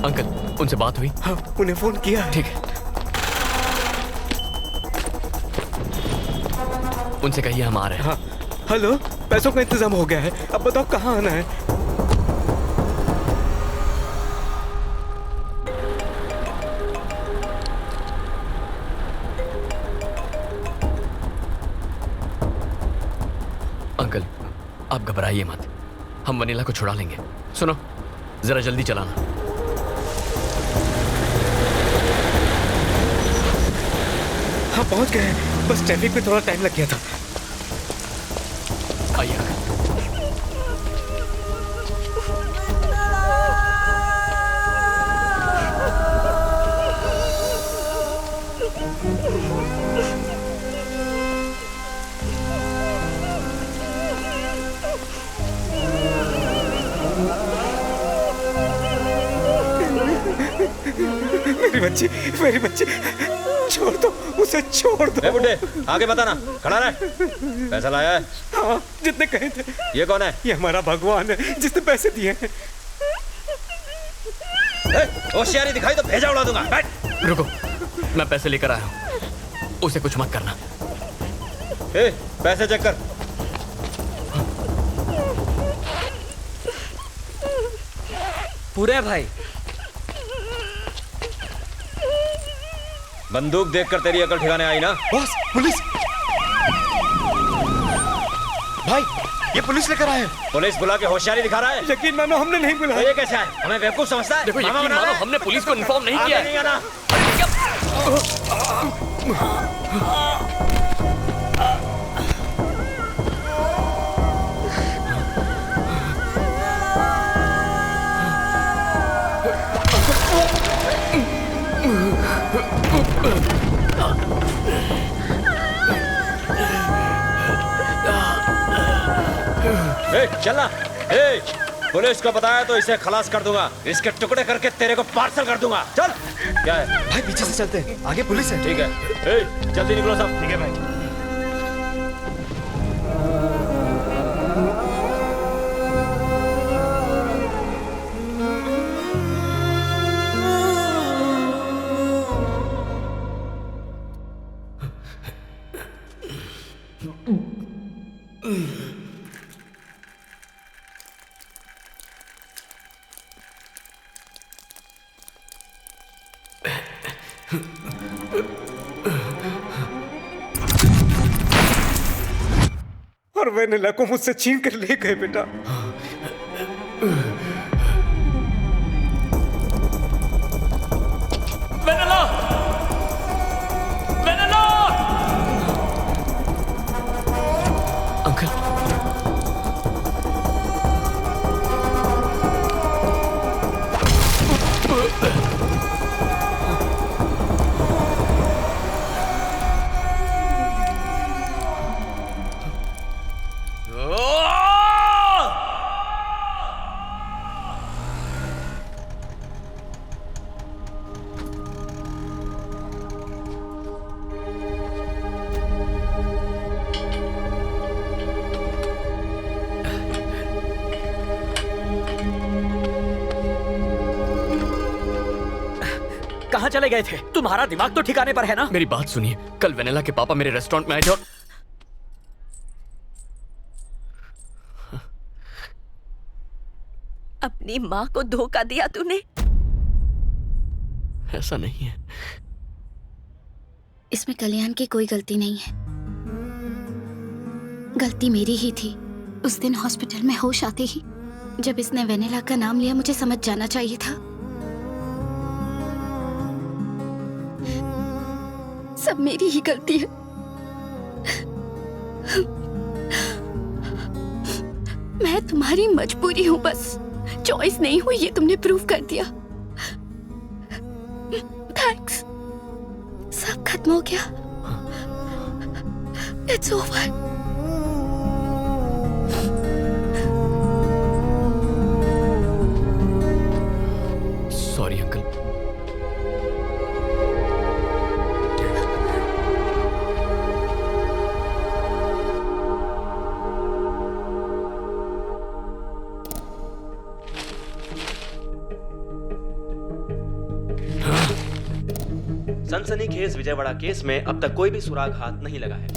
अंकल उनसे बात हुई? हाँ, उन्हें फोन किया। ठीक है। उनसे कहिए हम आ रहे हैं। हाँ हेलो, पैसों का इंतजाम हो गया है, अब बताओ कहाँ आना है? अंकल आप घबराइए मत, हम वनीला को छुड़ा लेंगे। सुनो जरा जल्दी चलाना। हाँ पहुंच गए, बस ट्रैफिक में थोड़ा टाइम लग गया था। आइए अंकल। मेरी बच्ची छोड़ दो उसे, छोड़ दो। बुड्ढे आगे बताना, खड़ा रह। पैसा लाया है? हाँ जितने कहे थे। ये कौन है? ये हमारा भगवान है जिसने पैसे दिए हैं। होशियारी दिखाई तो भेजा उड़ा दूंगा। बैठ। रुको, मैं पैसे लेकर आया हूँ, उसे कुछ मत करना। पैसे चेक कर। पूरे भाई, बंदूक देखकर तेरी अकल ठिकाने आई ना? Boss police! भाई ये पुलिस लेकर आए हैं। पुलिस बुला के होशियारी दिखा रहा है? यकीन मानो हमने नहीं बुलाया। तो ये कैसे है? हमें बेवकूफ समझता है? देखो यकीन मानो हमने पुलिस को इन्फॉर्म नहीं किया है। नहीं आना। चलना। पुलिस को बताया तो इसे खलास कर दूंगा, इसके टुकड़े करके तेरे को पार्सल कर दूंगा। चल। क्या है भाई? पीछे से चलते हैं, आगे पुलिस है। ठीक है, जल्दी निकलो सब। ठीक है भाई। और वेनिला को मुझसे छीन कर ले गए बेटा। वेनिला! वेनिला! अंकल कहाँ चले गए थे? तुम्हारा दिमाग तो ठिकाने पर है ना? मेरी बात सुनिए, कल वेनिला के पापा मेरे रेस्टोरेंट में आए थे और अपनी माँ को धोखा दिया तूने। ऐसा नहीं है। इसमें कल्याण की कोई गलती नहीं है, गलती मेरी ही थी। उस दिन हॉस्पिटल में होश आते ही जब इसने वेनिला का नाम लिया, मुझे समझ जाना चाहिए था। सब मेरी ही गलती है। मैं तुम्हारी मजबूरी हूं, बस चॉइस नहीं हुई, ये तुमने प्रूव कर दिया। थैंक्स। सब खत्म हो गया। It's over. Sorry uncle. सनसनीखेज विजयवाड़ा केस में अब तक कोई भी सुराग हाथ नहीं लगा है।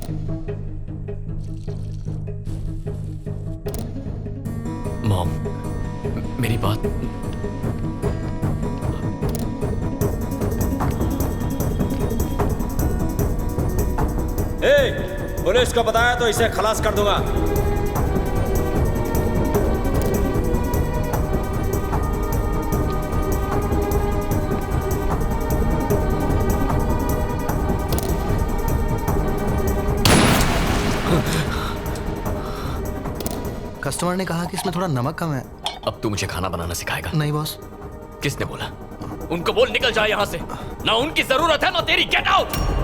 मेरी बात पुलिस को बताया तो इसे खलास कर दूंगा। कस्टमर ने कहा कि इसमें थोड़ा नमक कम है। अब तू मुझे खाना बनाना सिखाएगा? नहीं बॉस। किसने बोला? उनको बोल निकल जाए यहाँ से। ना उनकी जरूरत है ना तेरी। Get out.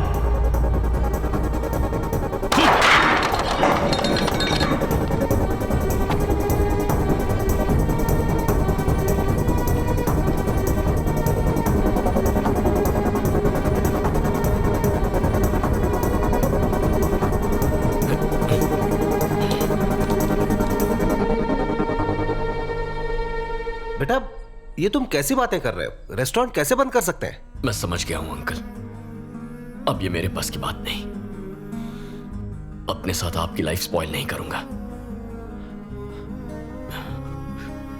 बेटा ये तुम कैसी बातें कर रहे हो? रेस्टोरेंट कैसे बंद कर सकते हैं? मैं समझ गया हूं अंकल, अब ये मेरे बस की बात नहीं। अपने साथ आपकी लाइफ स्पॉइल नहीं करूंगा।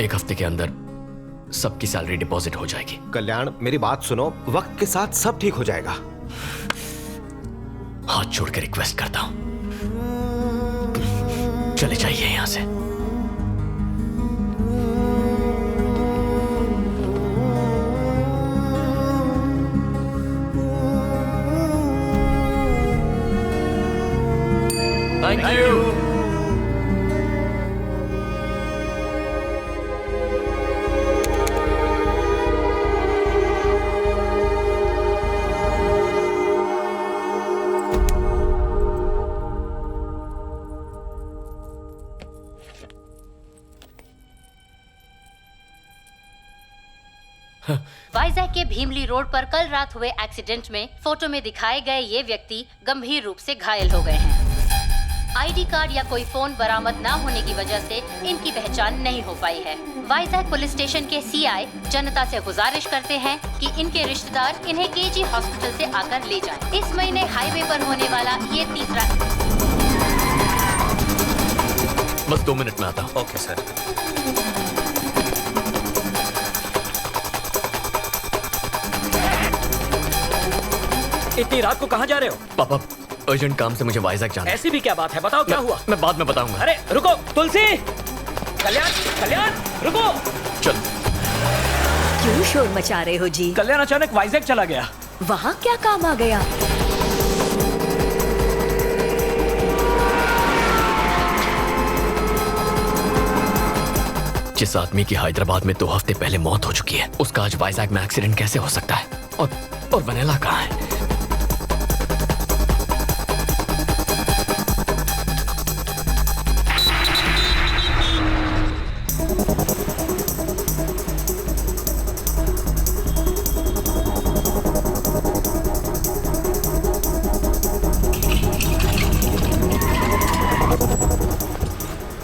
एक हफ्ते के अंदर सबकी सैलरी डिपॉजिट हो जाएगी। कल्याण मेरी बात सुनो, वक्त के साथ सब ठीक हो जाएगा। हाथ जोड़ के रिक्वेस्ट करता हूं, चले जाइए यहां से। Thank you. वाइजैक के भीमली रोड पर कल रात हुए एक्सीडेंट में फोटो में दिखाए गए ये व्यक्ति गंभीर रूप से घायल हो गए हैं। आईडी कार्ड या कोई फोन बरामद न होने की वजह से इनकी पहचान नहीं हो पाई है। वाइजैक पुलिस स्टेशन के सीआई जनता से गुजारिश करते हैं कि इनके रिश्तेदार इन्हें केजी हॉस्पिटल से आकर ले जाएं। इस महीने हाईवे पर होने वाला ये तीसरा। बस 2 मिनट में आता हूं। Okay sir. इतनी रात को कहाँ जा रहे हो? पापा अर्जेंट काम से मुझे वाइजैक जाना है। ऐसी भी क्या बात है, बताओ क्या हुआ? मैं बाद में बताऊंगा। अरे रुको तुलसी, कल्याण, कल्याण रुको। चल। क्यों शोर मचा रहे हो जी? कल्याण अचानक वाइजैक चला गया। वहाँ क्या काम आ गया? जिस आदमी की हैदराबाद में 2 हफ्ते पहले मौत हो चुकी है, उसका आज वाइजैक में एक्सीडेंट कैसे हो सकता है? और वनीला कहाँ है?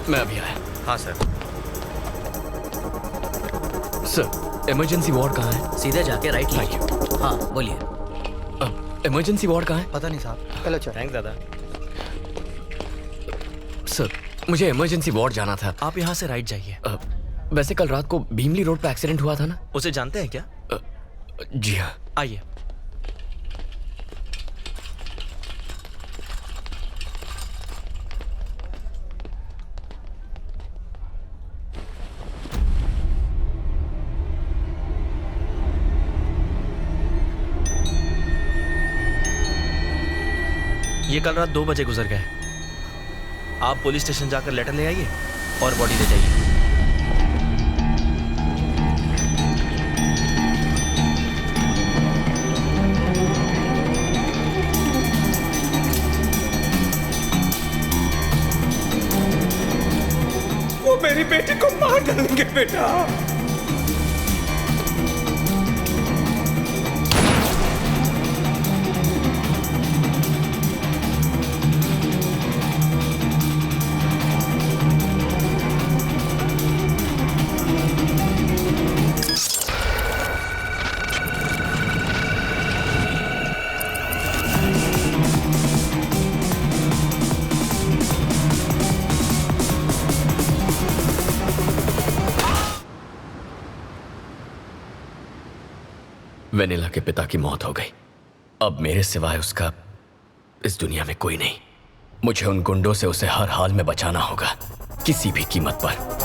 मैं अभी आया। हाँ सर। सर इमरजेंसी वार्ड कहाँ है? सीधे जाके राइट। Thank you. हाँ बोलिए। इमरजेंसी वार्ड कहाँ है? पता नहीं साहब, कल अच्छा। थैंक्स दादा। सर मुझे इमरजेंसी वार्ड जाना था। आप यहाँ से राइट जाइए। वैसे कल रात को भीमली रोड पे एक्सीडेंट हुआ था ना? उसे जानते हैं क्या? जी हाँ। आइए। ये कल रात 2 बजे गुजर गए। आप पुलिस स्टेशन जाकर लेटर ले आइए और बॉडी ले जाइए। वो मेरी बेटी को मार डालेंगे बेटा। वेनिला के पिता की मौत हो गई। अब मेरे सिवाय उसका इस दुनिया में कोई नहीं। मुझे उन गुंडों से उसे हर हाल में बचाना होगा, किसी भी कीमत पर।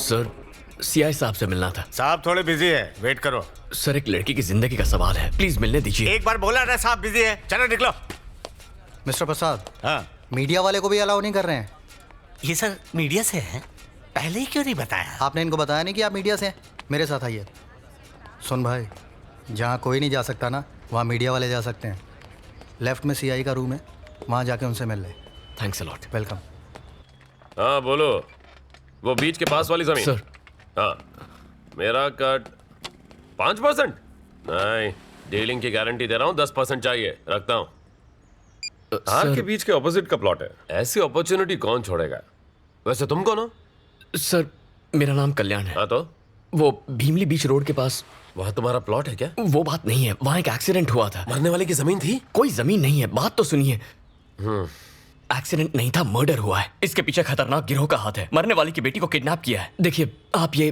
सर, सीआई साहब से मिलना था। साहब थोड़े बिजी है, वेट करो। सर, एक लड़की की जिंदगी का सवाल है, प्लीज मिलने दीजिए। एक बार बोला ना साहब बिजी है, चलो निकलो। मिस्टर प्रसाद, हाँ मीडिया वाले को भी अलाउ नहीं कर रहे हैं। ये सर मीडिया से है, पहले ही क्यों नहीं बताया? आपने इनको बताया नहीं कि आप मीडिया से हैं? मेरे साथ आइए। सुन भाई, जहाँ कोई नहीं जा सकता ना, वहाँ मीडिया वाले जा सकते हैं। लेफ्ट में सीआई का रूम है, वहाँ जाके उनसे मिल ले। Thanks a lot. वेलकम। हाँ बोलो, वो बीच के पास वाली जमीन? सर। हाँ, मेरा कट 5%? नहीं, डीलिंग की गारंटी दे रहा हूँ, 10% चाहिए, रखता हूँ। हार के बीच के ऑपोजिट का प्लॉट है, ऐसी अपॉर्चुनिटी कौन छोड़ेगा? वैसे तुम कौन हो? सर, मेरा नाम कल्याण है। हाँ तो? वो भीमली बीच रोड के पास। वहाँ तुम्हारा प्लॉट है क्या? वो बात नहीं है, वहाँ एक एक्सीडेंट हुआ था। मरने वाले की जमीन थी? कोई जमीन नहीं है, बात तो सुनिए। एक्सीडेंट नहीं था, मर्डर हुआ है। इसके पीछे खतरनाक गिरोह का हाथ है। मरने वाली की बेटी को किडनैप किया है। देखिए, आप ये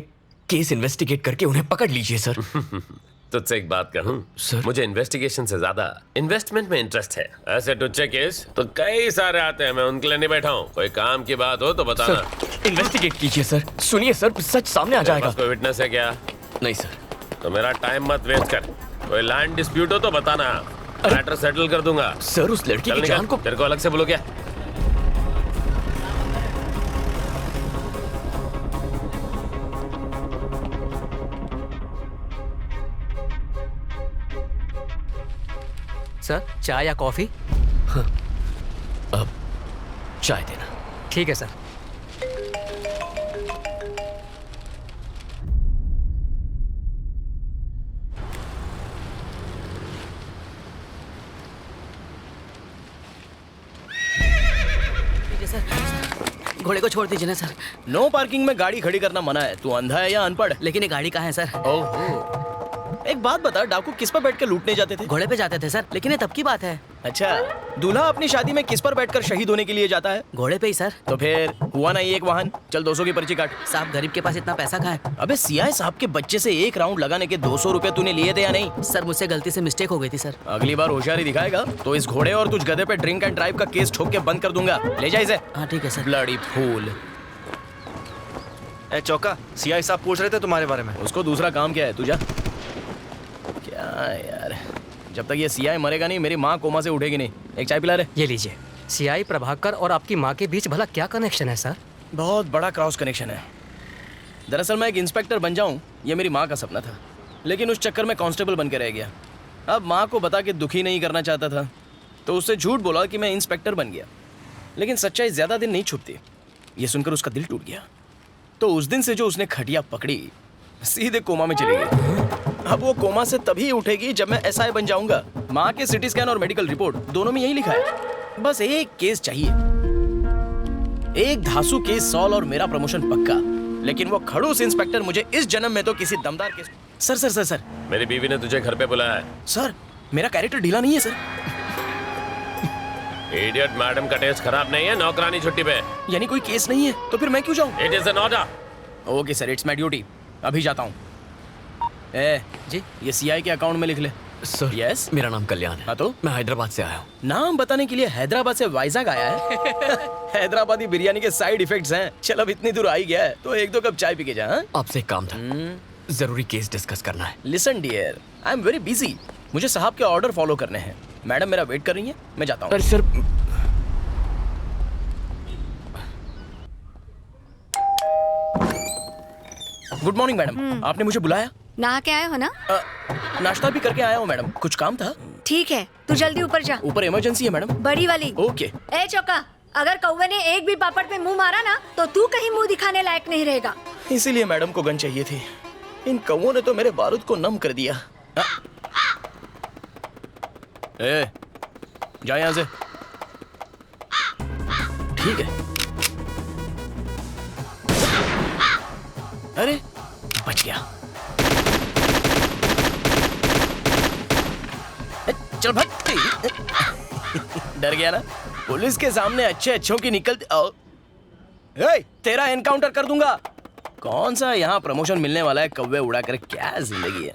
केस इन्वेस्टिगेट करके उन्हें पकड़ लीजिए सर। तुझसे एक बात कहूं सर, मुझे इन्वेस्टिगेशन से ज्यादा इन्वेस्टमेंट में इंटरेस्ट है। ऐसे टुच्चे केस तो कई सारे आते हैं, मैं उनके लिए नहीं बैठा हूँ। कोई काम की बात हो तो बताना। सर, इन्वेस्टिगेट कीजिए सर। सुनिए सर, सच सामने आ जाएगा। कोई विटनेस है क्या? नहीं सर। तो मेरा टाइम मत वेस्ट कर। कोई लैंड डिस्प्यूट हो तो बताना, मैटर सेटल कर दूंगा। सर, उस लड़की की जान को तेरे को अलग से बोलो क्या? सर, चाय या कॉफी? हाँ, अब चाय देना। ठीक है सर। घोड़े को छोड़ दीजिए ना सर। नो पार्किंग में गाड़ी खड़ी करना मना है। तू अंधा है या अनपढ़? लेकिन ये गाड़ी कहाँ है सर? ओहो, एक बात बता, डाकू किस पर बैठकर लूटने जाते थे? घोड़े पे जाते थे सर, लेकिन ये तब की बात है। अच्छा, दूल्हा अपनी शादी में किस पर बैठकर शहीद होने के लिए जाता है? घोड़े पे ही सर। तो फिर हुआ ना ये एक वाहन। चल 200 की पर्ची काट। साहब, गरीब के पास इतना पैसा कहाँ है? अबे सीआई साहब के बच्चे से एक राउंड लगाने के 200 रुपए तूने लिए थे या नहीं? सर, मुझसे गलती से मिस्टेक हो गई थी सर। अगली बार होशियारी दिखाएगा तो इस घोड़े और तुझ गधे पे ड्रिंक एंड ड्राइव का केस ठोक के बंद कर दूंगा। ले जा इसे। हाँ ठीक है सर। Bloody fool. ए चौका, सीआई साहब पूछ रहे थे तुम्हारे बारे में। उसको दूसरा काम क्या है? तू जा। क्या यार, जब तक ये सीआई मरेगा नहीं, मेरी माँ कोमा से उठेगी नहीं। एक चाय पिला रे। ये लीजिए। सीआई प्रभाकर और आपकी माँ के बीच भला क्या कनेक्शन है सर? बहुत बड़ा क्रॉस कनेक्शन है। दरअसल मैं एक इंस्पेक्टर बन जाऊं, ये मेरी माँ का सपना था, लेकिन उस चक्कर में कांस्टेबल बन के रह गया। अब माँ को बता के दुखी नहीं करना चाहता था, तो उससे झूठ बोला कि मैं इंस्पेक्टर बन गया। लेकिन सच्चाई ज्यादा दिन नहीं छुपती। ये सुनकर उसका दिल टूट गया। तो उस दिन से जो उसने खटिया पकड़ी, सीधे कोमा में चली गई। अब वो कोमा से तभी उठेगी जब मैं एसआई बन जाऊंगा। माँ के सिटी स्कैन और मेडिकल रिपोर्ट दोनों में यही लिखा है। बस एक केस चाहिए, एक धांसू केस सॉल्व और मेरा प्रमोशन पक्का। लेकिन वो खड़ूस इंस्पेक्टर मुझे इस जन्म में तो किसी दमदार case. Sir sir sir sir, मेरी बीवी ने तुझे घर पे बुलाया है। सर, मेरा कैरेक्टर ढीला नहीं है सर। इडियट, मैडम का टेस्ट खराब नहीं है, नौकरानी छुट्टी पे। यानी कोई केस नहीं है तो फिर मैं क्यों जाऊं? It is an order. Okay sir, it's my duty. अभी जाता हूँ। ए जी, ये सीआई के अकाउंट में लिख ले। सर, यस, मेरा नाम कल्याण है। हाँ तो? मैं हैदराबाद से आया हूँ। नाम बताने के लिए हैदराबाद से वाइजाग आया है? हैदराबादी बिरयानी के साइड इफेक्ट्स हैं। चल, अब इतनी दूर आ ही गया है तो एक दो कप चाय पी के जा। आपसे एक काम था, जरूरी केस डिस्कस करना है। Listen dear, I am very busy. मुझे साहब के ऑर्डर फॉलो करने हैं। मैडम मेरा वेट कर रही है, मैं जाता हूँ। सर, गुड मॉर्निंग मैडम, आपने मुझे बुलाया? नहा के आए हो ना? नाश्ता भी करके आया हूँ मैडम, कुछ काम था। ठीक है, तू जल्दी ऊपर जा। ऊपर इमरजेंसी है मैडम। बड़ी वाली। ओके। ए चौका, अगर कौवे ने एक भी पापड़ पे मुंह मारा ना तो तू कहीं मुंह दिखाने लायक नहीं रहेगा। इसीलिए मैडम को गन चाहिए थी। इन कौवों ने तो मेरे बारूद को नम कर दिया। ए, जा यहाँ से। ठीक है। अरे, बच गया। चल भाग। डर गया ना? पुलिस के सामने अच्छे अच्छों की निकलती। तेरा एनकाउंटर कर दूंगा। कौन सा यहाँ प्रमोशन मिलने वाला है? कौवे उड़ा कर क्या जिंदगी है।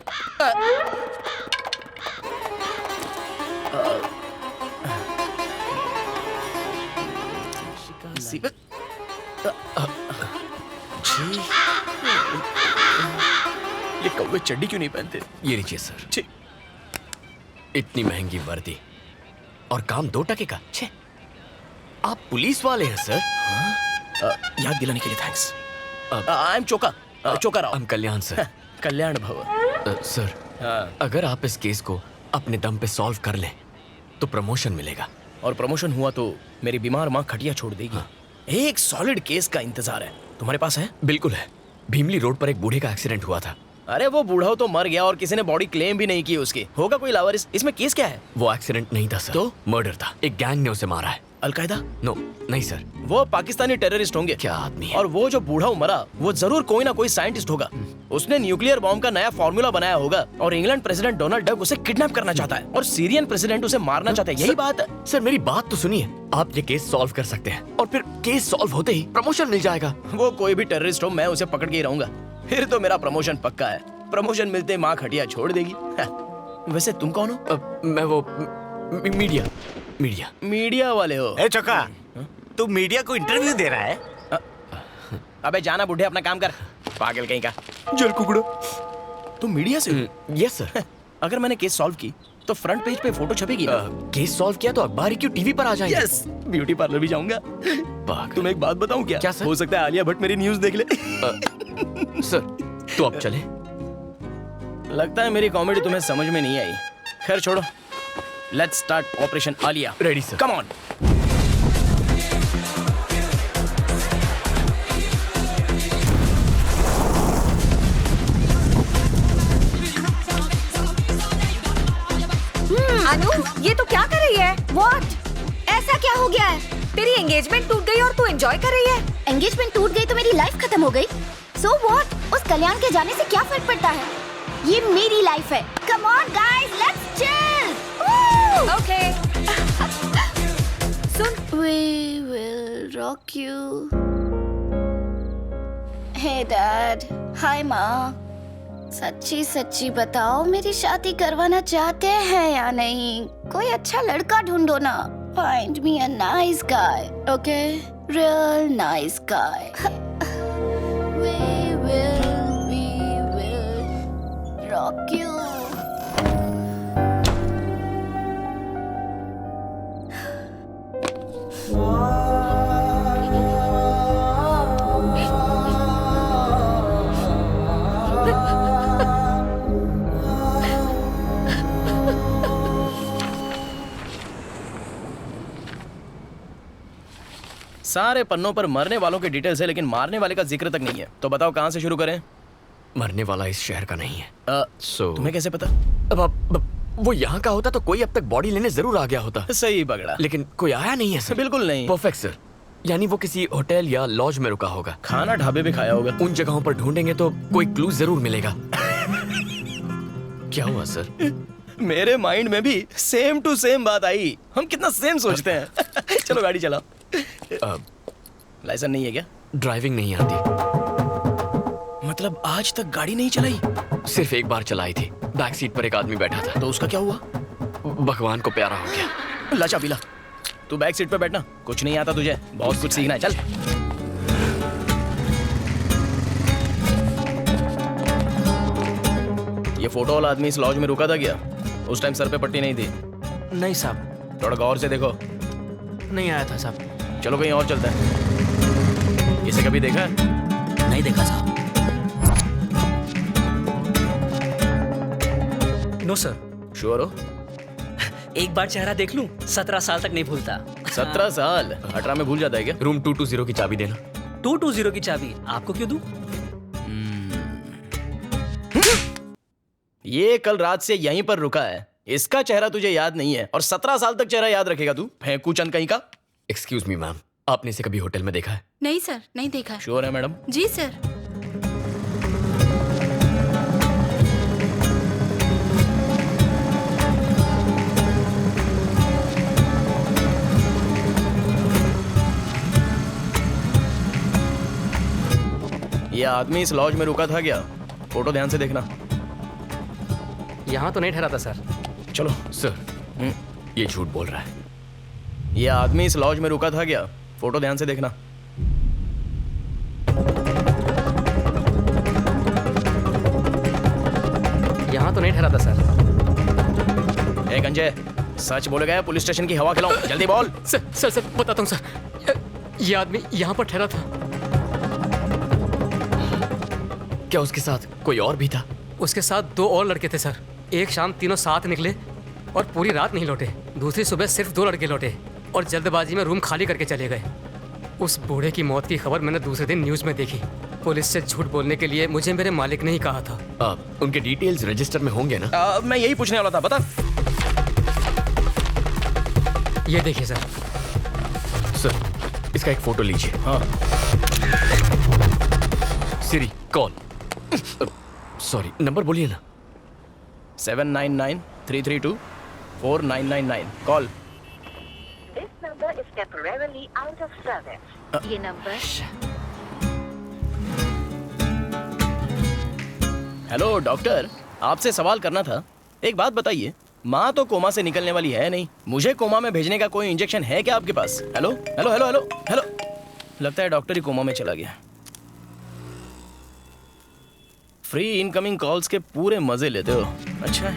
ये कौवे चड्डी क्यों नहीं पहनते? ये लीजिए सर। इतनी महंगी वर्दी और काम 2 टके का। छे, आप पुलिस वाले हैं सर? याद दिलाने के लिए thanks. I am Choka Rao. हम कल्याण सर। कल्याण भव। सर अगर आप इस केस को अपने दम पे सॉल्व कर लें तो प्रमोशन मिलेगा। और प्रमोशन हुआ तो मेरी बीमार माँ खटिया छोड़ देगी। एक सॉलिड केस का इंतजार है, तुम्हारे पास है? बिल्कुल है। भीमली रोड पर एक बूढ़े का एक्सीडेंट हुआ था। अरे वो बूढ़ा तो मर गया और किसी ने बॉडी क्लेम भी नहीं की उसकी। होगा कोई लावारिस। इसमें केस क्या है? वो एक्सीडेंट नहीं था सर, तो मर्डर था। एक गैंग ने उसे मारा है। अलकायदा? नो नहीं सर, वो पाकिस्तानी टेररिस्ट होंगे। क्या आदमी है? और वो जो बूढ़ा मरा वो जरूर कोई ना कोई साइंटिस्ट होगा। उसने न्यूक्लियर बॉम्ब का नया फॉर्मूला बनाया होगा और इंग्लैंड प्रेसिडेंट डोनाल्ड डक उसे किडनैप करना चाहता है और सीरियन प्रेसिडेंट उसे मारना चाहता है। यही बात है सर। मेरी बात तो सुनिए। आप ये केस सॉल्व कर सकते हैं और फिर केस सॉल्व होते ही प्रमोशन मिल जाएगा। वो कोई भी टेररिस्ट हो, मैं उसे पकड़ के ही रहूंगा। फिर तो मेरा प्रमोशन पक्का है। प्रमोशन मिलते माँ खटिया छोड़ देगी। वैसे तुम कौन हो? मैं वो मीडिया वाले हो? ए चोका, तू मीडिया को इंटरव्यू दे रहा है? अबे जाना बुढ़े, अपना काम कर। पागल कहीं का। जल कुकड़ो। तुम मीडिया से हो? Yes sir. अगर मैंने केस सॉल्व की तो फ्रंट पेज पे फोटो छपेगी ना? केस सॉल्व किया तो अखबार क्यों टीवी पर आ जाएगी? यस, ब्यूटी पार्लर भी जाऊंगा। तुम एक बात बताऊं क्या? क्या सर? हो सकता है आलिया भट्ट मेरी न्यूज देख ले। सर तो अब चले। लगता है मेरी कॉमेडी तुम्हें समझ में नहीं आई। खैर छोड़ो, let's start operation Alia. Ready sir. Come on. Anu, ये तो क्या कर रही है? What? ऐसा क्या हो गया है? तेरी एंगेजमेंट टूट गई और तू एंजॉय कर रही है? एंगेजमेंट टूट गई तो मेरी लाइफ खत्म हो गई। So what? उस कल्याण के जाने से क्या फर्क पड़ता है? ये मेरी लाइफ है। Come on guys, let's chill. Okay. Soon, We will rock you. Hey Dad, hi माँ। सच्ची सच्ची बताओ, मेरी शादी करवाना चाहते हैं या नहीं? कोई अच्छा लड़का ढूंढो ना। Find me a nice guy, okay? Real nice guy. We will rock you. सारे पन्नों पर मरने वालों के डिटेल्स है लेकिन मारने वाले का जिक्र तक नहीं है। तो बताओ कहाँ से शुरू करें? मरने वाला इस शहर का नहीं है। तुम्हें कैसे पता? अब वो यहाँ का होता तो कोई अब तक बॉडी लेने जरूर आ गया होता। सही पकड़ा। लेकिन कोई आया नहीं है सर। बिल्कुल नहीं। Perfect sir. यानी वो किसी होटल या लॉज में रुका होगा। खाना ढाबे पे खाया होगा। उन जगहों पर ढूंढेंगे तो कोई क्लू जरूर मिलेगा। क्या हुआ सर? मेरे माइंड में भी सेम टू सेम बात आई। हम कितना सेम सोचते हैं। चलो गाड़ी चलाओ। लाइसेंस नहीं है क्या? ड्राइविंग नहीं आती। मतलब आज तक गाड़ी नहीं चलाई? सिर्फ एक बार चलाई थी। बैक सीट पर एक आदमी बैठा था। तो उसका क्या हुआ? भगवान को प्यारा हो गया। ला चाबी ला। तू बैक सीट पे बैठना। कुछ नहीं आता तुझे, बहुत कुछ सीखना है। चल। ये फोटो वाला आदमी इस लॉज में रुका था क्या? उस टाइम सर पे पट्टी नहीं थी? नहीं साहब। थोड़ा गौर से देखो। नहीं आया था साहब। चलो कहीं और चलता है। इसे कभी देखा है? नहीं देखा साहब। No sir. श्योर हो? एक बार चेहरा देख लूं, 17 साल तक नहीं भूलता। 17 साल? 18 में भूल जाता है क्या? रूम 220 की चाबी देना। 220 की चाबी आपको क्यों दूं? ये कल रात से यहीं पर रुका है। इसका चेहरा तुझे याद नहीं है और 17 साल तक चेहरा याद रखेगा तू? फेंकू चंद कहीं का। एक्सक्यूज मी मैम, आपने इसे कभी होटल में देखा है? नहीं सर, नहीं देखा। श्योर है मैडम? जी सर। ये आदमी इस लॉज में रुका था क्या? फोटो ध्यान से देखना। यहाँ तो नहीं ठहरा था सर। चलो सर, ये झूठ बोल रहा है। ये आदमी इस लॉज में रुका था क्या? फोटो ध्यान से देखना। यहाँ तो नहीं ठहरा था सर। ए गंजे, सच बोलेगा या पुलिस स्टेशन की हवा खिलाऊं? जल्दी बोल। सर बताता हूँ सर। ये आदमी यहाँ पर ठहरा था। क्या उसके साथ कोई और भी था? उसके साथ 2 और लड़के थे सर। एक शाम तीनों साथ निकले और पूरी रात नहीं लौटे। दूसरी सुबह सिर्फ 2 लड़के लौटे और जल्दबाजी में रूम खाली करके चले गए। उस बूढ़े की मौत की खबर मैंने दूसरे दिन न्यूज़ में देखी। पुलिस से झूठ बोलने के लिए मुझे मेरे मालिक ने ही कहा था। उनके डिटेल्स रजिस्टर में होंगे ना? मैं यही पूछने वाला था। बता। ये देखिए सर। सर, इसका एक फोटो लीजिए। हाँ। Siri call. सॉरी, नंबर बोलिए ना। 799-332-4999 call. This number is temporarily out of service. ये नंबर। हेलो डॉक्टर, आपसे सवाल करना था। एक बात बताइए, माँ तो कोमा से निकलने वाली है नहीं, मुझे कोमा में भेजने का कोई इंजेक्शन है क्या आपके पास? Hello hello hello hello hello. लगता है डॉक्टर ही कोमा में चला गया। फ्री इनकमिंग कॉल्स के पूरे मजे लेते हो। अच्छा,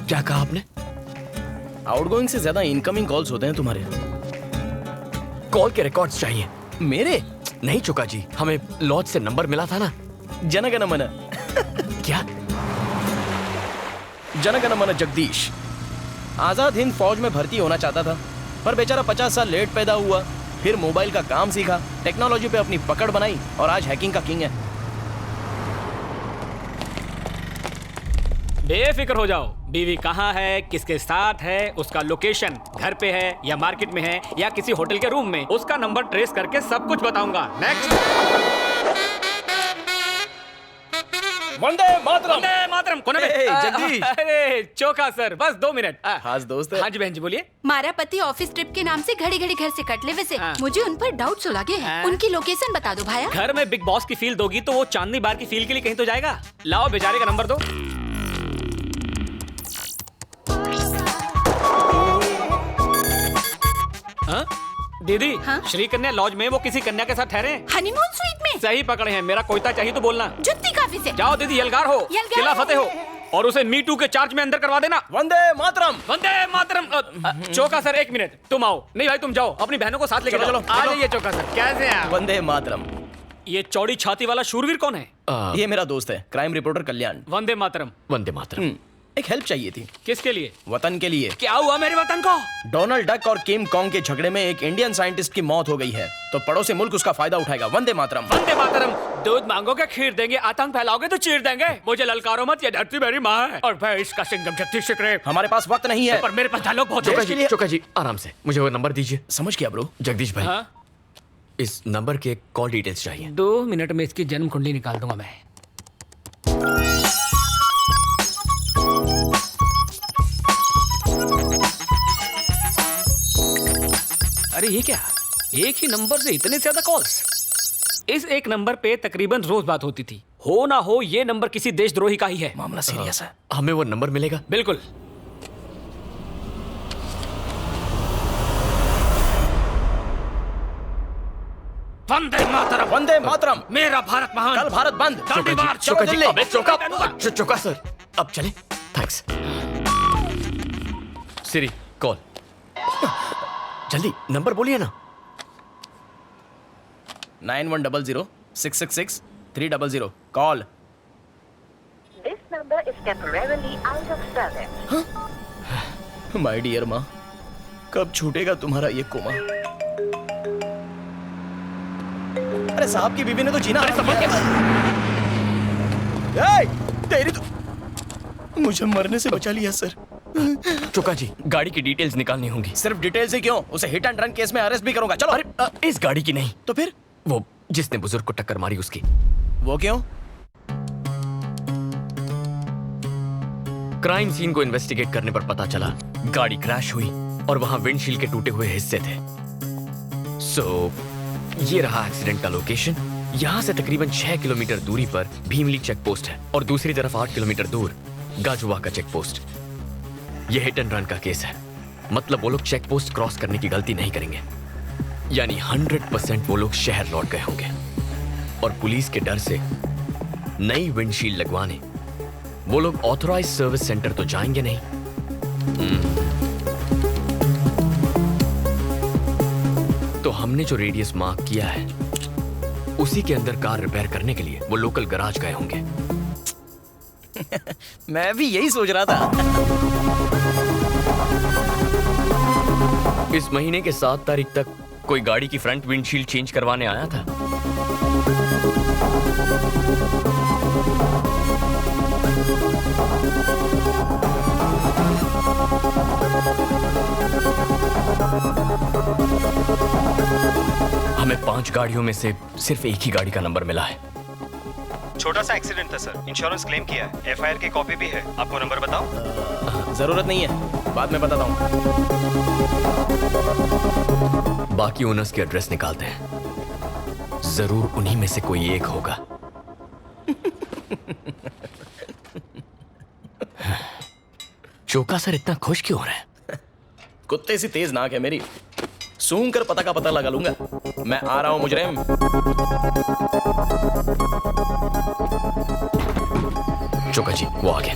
क्या कहा आपने? आउटगोइंग से ज्यादा इनकमिंग कॉल्स होते हैं तुम्हारे। कॉल के रिकॉर्ड्स चाहिए। मेरे? नहीं चुका जी, हमें लॉज से नंबर मिला था ना। जनगण मन। क्या? जनगण मन जगदीश आजाद हिंद फौज में भर्ती होना चाहता था, पर बेचारा 50 साल लेट पैदा हुआ। फिर मोबाइल का काम सीखा, टेक्नोलॉजी पे अपनी पकड़ बनाई और आज हैकिंग का किंग है। बेफिक्र हो जाओ। बीवी कहाँ है, किसके साथ है, उसका लोकेशन घर पे है या मार्केट में है या किसी होटल के रूम में, उसका नंबर ट्रेस करके सब कुछ बताऊंगा। नेक्स्ट। वंदे मातरम। वंदे मातरम। कौन है? जगदीश। अरे चोका सर, बस 2 मिनट। खास दोस्त है। हाँ जी बहन जी, बोलिए। मारा पति ऑफिस ट्रिप के नाम से घड़ी घड़ी घर से कट ले। वैसे मुझे उन पर डाउट लगे हैं। उनकी लोकेशन बता दो भाया। घर में बिग बॉस की फील दोगी तो वो चांदनी बार की फील के लिए कहीं तो जाएगा। लाओ बेचारे का नंबर दो। हाँ? दीदी, श्री कन्या लॉज में वो किसी कन्या के साथ ठहरे। हनीमून स्वीट में। सही पकड़े हैं। मेरा कोयता चाहिए तो बोलना। जुत्ती काफी से। जाओ दीदी, यलगार हो, किला फतेह हो और उसे मी टू के चार्ज में अंदर करवा देना। वंदे मातरम। वंदे मातरम। चोका सर, 1 मिनट। तुम आओ। नहीं भाई, तुम जाओ, अपनी बहनों को साथ लेकर चलो। आ जाइए चोका सर। कैसे हैं आप? वंदे मातरम। ये चौड़ी छाती वाला शूरवीर कौन है? ये मेरा दोस्त है, क्राइम रिपोर्टर कल्याण। वंदे मातरम। वंदे मातरम। एक हेल्प चाहिए थी। किसके लिए? वतन के लिए। क्या हुआ मेरे वतन को? डोनाल्ड डक और किम कॉन्ग के झगड़े में एक इंडियन साइंटिस्ट की मौत हो गई है, तो पड़ोसी मुल्क उसका फायदा उठाएगा। वंदे मातरम। वंदे मातरम। दूध मांगोगे खीर देंगे, आतंक फैलाओगे तो चीर देंगे। मुझे ललकारो मत, ये धरती मेरी माँ है और मैं इसका सिंघम शक्ति शिकरे। हमारे पास वक्त नहीं है, पर मेरे पास डायलॉग बहुत है। चोका जी आराम से, मुझे वो नंबर दीजिए। समझ गया ब्रो। जगदीश भाई, इस नंबर के कॉल डिटेल्स चाहिए। 2 मिनट में इसकी जन्म कुंडली निकाल दूंगा मैं। अरे ये क्या, एक ही नंबर से इतने ज्यादा कॉल्स? इस एक नंबर पे तकरीबन रोज बात होती थी। हो ना हो ये नंबर किसी देशद्रोही का ही है। मामला सीरियस है। हमें वो नंबर मिलेगा? बिल्कुल। वंदे मातरम। वंदे मातरम। मेरा भारत महान। कल भारत बंद। चोका जी, अबे चोका सर, अब चले। थैंक्स। Siri call. जल्दी नंबर बोलिए ना। 9100-666-300 call. This number is temporarily out of service. My dear माँ, कब छूटेगा तुम्हारा ये कोमा? अरे साहब की बीवी ने तो जीना तेरी तो मुझे मरने से बचा लिया सर। चोका जी, गाड़ी की डिटेल्स निकालनी होंगी। सिर्फ डिटेल्स ही क्यों, उसे हिट एंड रन केस में अरेस्ट भी करूंगा। चलो। अरे इस गाड़ी की नहीं तो फिर? वो जिसने बुजुर्ग को टक्कर मारी उसकी। वो क्यों? क्राइम सीन को इन्वेस्टिगेट करने पर पता चला गाड़ी क्रैश हुई और वहां विंडशील्ड के टूटे हुए हिस्से थे। सो ये रहा एक्सीडेंट का लोकेशन यहाँ से तकरीबन 6 किलोमीटर दूरी पर भीमली चेक पोस्ट है और दूसरी तरफ 8 किलोमीटर दूर गाजुआ का चेक पोस्ट। यह हिट एंड रन का केस है, मतलब वो लोग चेक पोस्ट क्रॉस करने की गलती नहीं करेंगे, यानी 100% वो लोग शहर लौट गए होंगे और पुलिस के डर से नई विंडशील्ड लगवाने वो लोग ऑथराइज सर्विस सेंटर तो जाएंगे नहीं। तो हमने जो रेडियस मार्क किया है उसी के अंदर कार रिपेयर करने के लिए वो लोकल गैराज गए होंगे। मैं भी यही सोच रहा था। इस महीने के 7 तारीख तक कोई गाड़ी की फ्रंट विंडशील्ड चेंज करवाने आया था? हमें 5 गाड़ियों में से सिर्फ एक ही गाड़ी का नंबर मिला है। छोटा सा एक्सीडेंट था सर, इंश्योरेंस क्लेम किया है, एफआईआर की कॉपी भी है। आपको नंबर बताओ? जरूरत नहीं है, बाद में बताता हूँ। बाकी ओनर्स के एड्रेस निकालते हैं, जरूर उन्हीं में से कोई एक होगा। चोका सर इतना खुश क्यों हो रहे हैं? कुत्ते सी तेज नाक है मेरी, सूंघ कर पता का पता लगा लूंगा। मैं आ रहा हूं मुजरिम। चोका जी वो आ गए।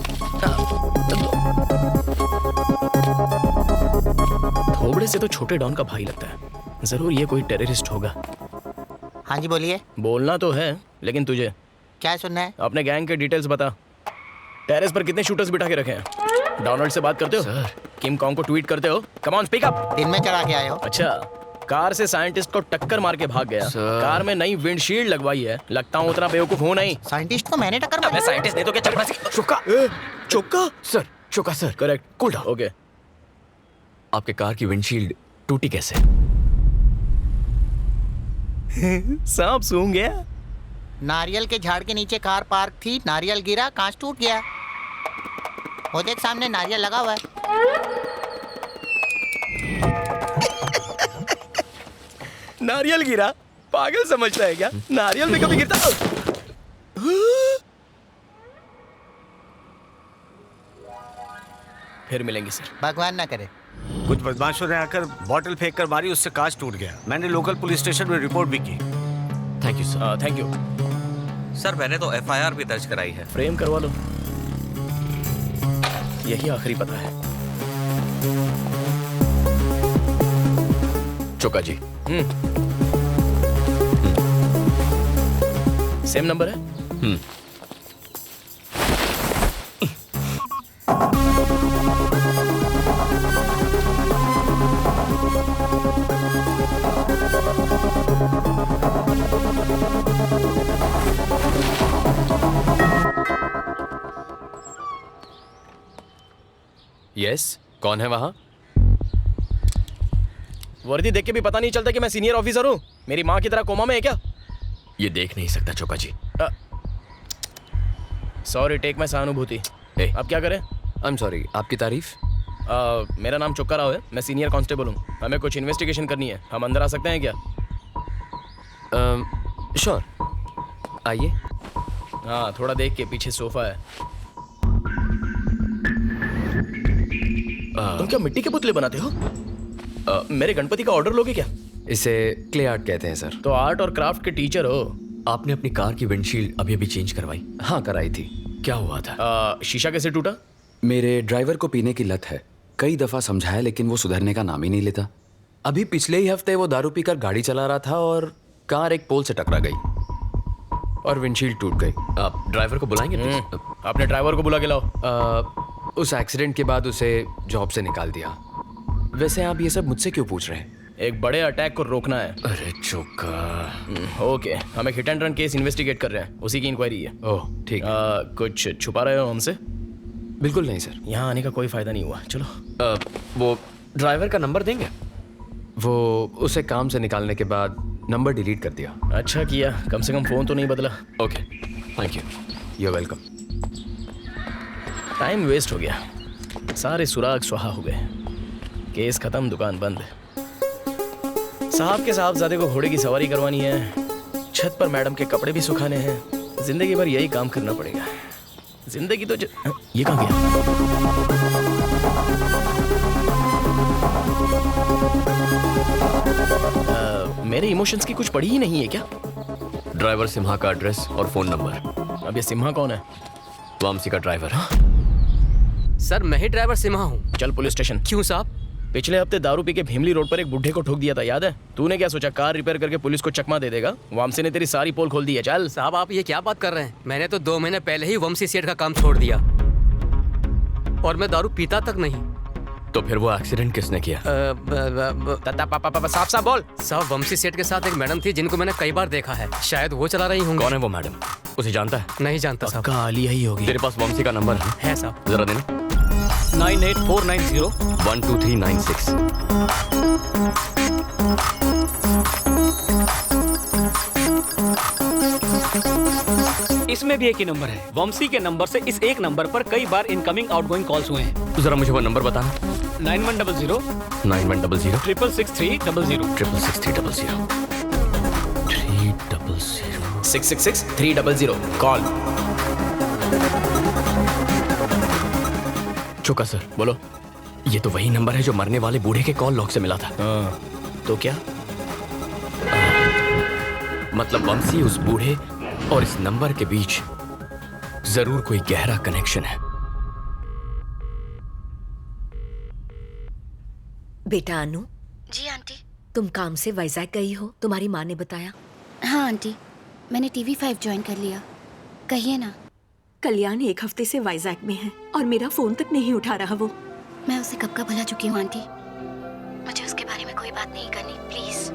थोबड़े से तो छोटे डॉन का भाई लगता है, जरूर ये कोई टेररिस्ट होगा। हाँ जी बोलिए। बोलना तो है, लेकिन तुझे क्या सुनना है? अपने गैंग के डिटेल्स बता। टेरेस पर कितने शूटर्स बिठा के रखे हैं? डोनाल्ड से बात करते हो? किम कॉन्ग को ट्वीट करते हो? Come on speak up. दिन में चढ़ा के आए हो? अच्छा, कार से साइंटिस्ट को टक्कर मार के भाग गया। कार में नई विंडशील्ड लगवाई है। लगता हूँ उतना बेवकूफ हूँ नहीं। साइंटिस्ट को मैंने टक्कर मारी। साइंटिस्ट नहीं तो क्या चक्कर? चौका चौका सर, चौका sir correct. Cool down. Okay, आपके कार की विंडशील्ड टूटी कैसे? सांप सूंघ गया। नारियल के झाड़ के नीचे कार पार्क थी, नारियल गिरा, कांच टूट गया। वो देख सामने नारियल लगा हुआ है। नारियल गिरा? पागल समझता है क्या? नारियल में कभी गिरता? फिर मिलेंगे सर। भगवान ना करे। कुछ बदमाशों ने आकर बॉटल फेंक कर मारी, उससे कांच टूट गया। मैंने लोकल पुलिस स्टेशन में रिपोर्ट भी की। Thank you sir. Thank you sir. मैंने तो एफआईआर भी दर्ज कराई है। फ्रेम करवा लो, यही आखिरी पता है। चोका जी। सेम नंबर है? यस, कौन है वहां? वर्दी देख के भी पता नहीं चलता कि मैं सीनियर ऑफिसर हूँ। मेरी माँ की तरह कोमा में है क्या? ये देख नहीं सकता चोका जी। सॉरी, टेक मैं सहानुभूति। अब क्या करें? आई एम सॉरी। आपकी तारीफ? मेरा नाम चोक्का राव है, मैं सीनियर कांस्टेबल हूँ। हमें कुछ इन्वेस्टिगेशन करनी है। हम अंदर आ सकते हैं क्या? श्योर, आइए। हाँ, थोड़ा देख के, पीछे सोफा है। तुम क्या मिट्टी के पुतले बनाते हो? मेरे गणपति का ऑर्डर लोगे क्या? इसे क्ले आर्ट कहते हैं सर। तो आर्ट और क्राफ्ट के टीचर हो। आपने अपनी कार की विंडशील्ड अभी अभी चेंज करवाई? हाँ, कराई थी। क्या हुआ था? शीशा कैसे टूटा? मेरे ड्राइवर को पीने की लत है। कई दफा समझाया लेकिन वो सुधरने का नाम ही नहीं लेता। अभी पिछले ही हफ्ते वो दारू पीकर गाड़ी चला रहा था और कार एक पोल से टकरा गई और विंडशील्ड टूट गई। आप ड्राइवर को बुलाएंगे प्लीज? अपने ड्राइवर को बुला के लाओ। उस एक्सीडेंट के बाद उसे जॉब से निकाल दिया। वैसे आप ये सब मुझसे क्यों पूछ रहे हैं? एक बड़े अटैक को रोकना है। अरे चोका। ओके, हम एक hit and run case investigate कर रहे हैं, उसी की इंक्वायरी है। ओह ठीक। कुछ छुपा रहे हो हमसे? बिल्कुल नहीं सर। यहाँ आने का कोई फायदा नहीं हुआ। चलो। वो ड्राइवर का नंबर देंगे? वो उसे काम से निकालने के बाद नंबर डिलीट कर दिया। अच्छा किया, कम से कम फोन तो नहीं बदला। Okay, thank you. You are welcome. Time waste हो गया, सारे सुराग सुहा हो गए। केस खत्म, दुकान बंद। साहब के साहबजादे को घोड़े की सवारी करवानी है। छत पर मैडम के कपड़े भी सुखाने हैं। जिंदगी भर यही काम करना पड़ेगा। जिंदगी तो ये कहाँ गया? मेरे इमोशंस की कुछ पड़ी ही नहीं है क्या? ड्राइवर सिम्हा का एड्रेस और फोन नंबर। अब ये सिम्हा कौन है? वामसी का ड्राइवर। सर मैं ही ड्राइवर सिम्हा हूँ। चल पुलिस स्टेशन। क्यों साहब? पिछले हफ्ते दारू पी के भीमली रोड पर एक बुढ़े को ठोक दिया था, याद है? तूने क्या सोचा कार रिपेयर करके पुलिस को चकमा दे देगा? वामसी ने तेरी सारी पोल खोल दी है। चल साहब आप ये क्या बात कर रहे हैं? मैंने तो 2 महीने पहले ही वंशी सेठ का काम छोड़ दिया और मैं दारू पीता तक नहीं। तो फिर वो एक्सीडेंट किसने किया? साफ साफ बोल। साहब वंशी सेठ के साथ एक मैडम थी जिनको मैंने कई बार देखा है, शायद वो चला रही होंगी। कौन है वो मैडम? उसे जानता है? नहीं जानता साहब। काली ही होगी। तेरे पास वंशी का नंबर है साहब? जरा देना। 98490 12396। इसमें भी एक ही नंबर है। वंशी के नंबर से इस एक नंबर पर कई बार इनकमिंग आउटगोइंग कॉल्स हुए हैं। जरा मुझे वो नंबर बताना। 9100 9100 666 666 666 300 कॉल। चुका सर। बोलो। ये तो वही नंबर है जो मरने वाले बूढ़े के कॉल लॉग से मिला था। तो क्या? मतलब वंशी उस बूढ़े और इस नंबर के बीच जरूर कोई गहरा कनेक्शन है। बेटा अनु। जी आंटी। तुम काम से वाइजैक गई हो, तुम्हारी माँ ने बताया? हाँ आंटी, मैंने TV5 ज्वाइन कर लिया। कहिए ना। कल्याण 1 हफ्ते से वाइजैक में है और मेरा फोन तक नहीं उठा रहा वो। मैं उसे कब का भुला चुकी हूँ आंटी। मुझे उसके बारे में कोई बात नहीं करनी, प्लीज।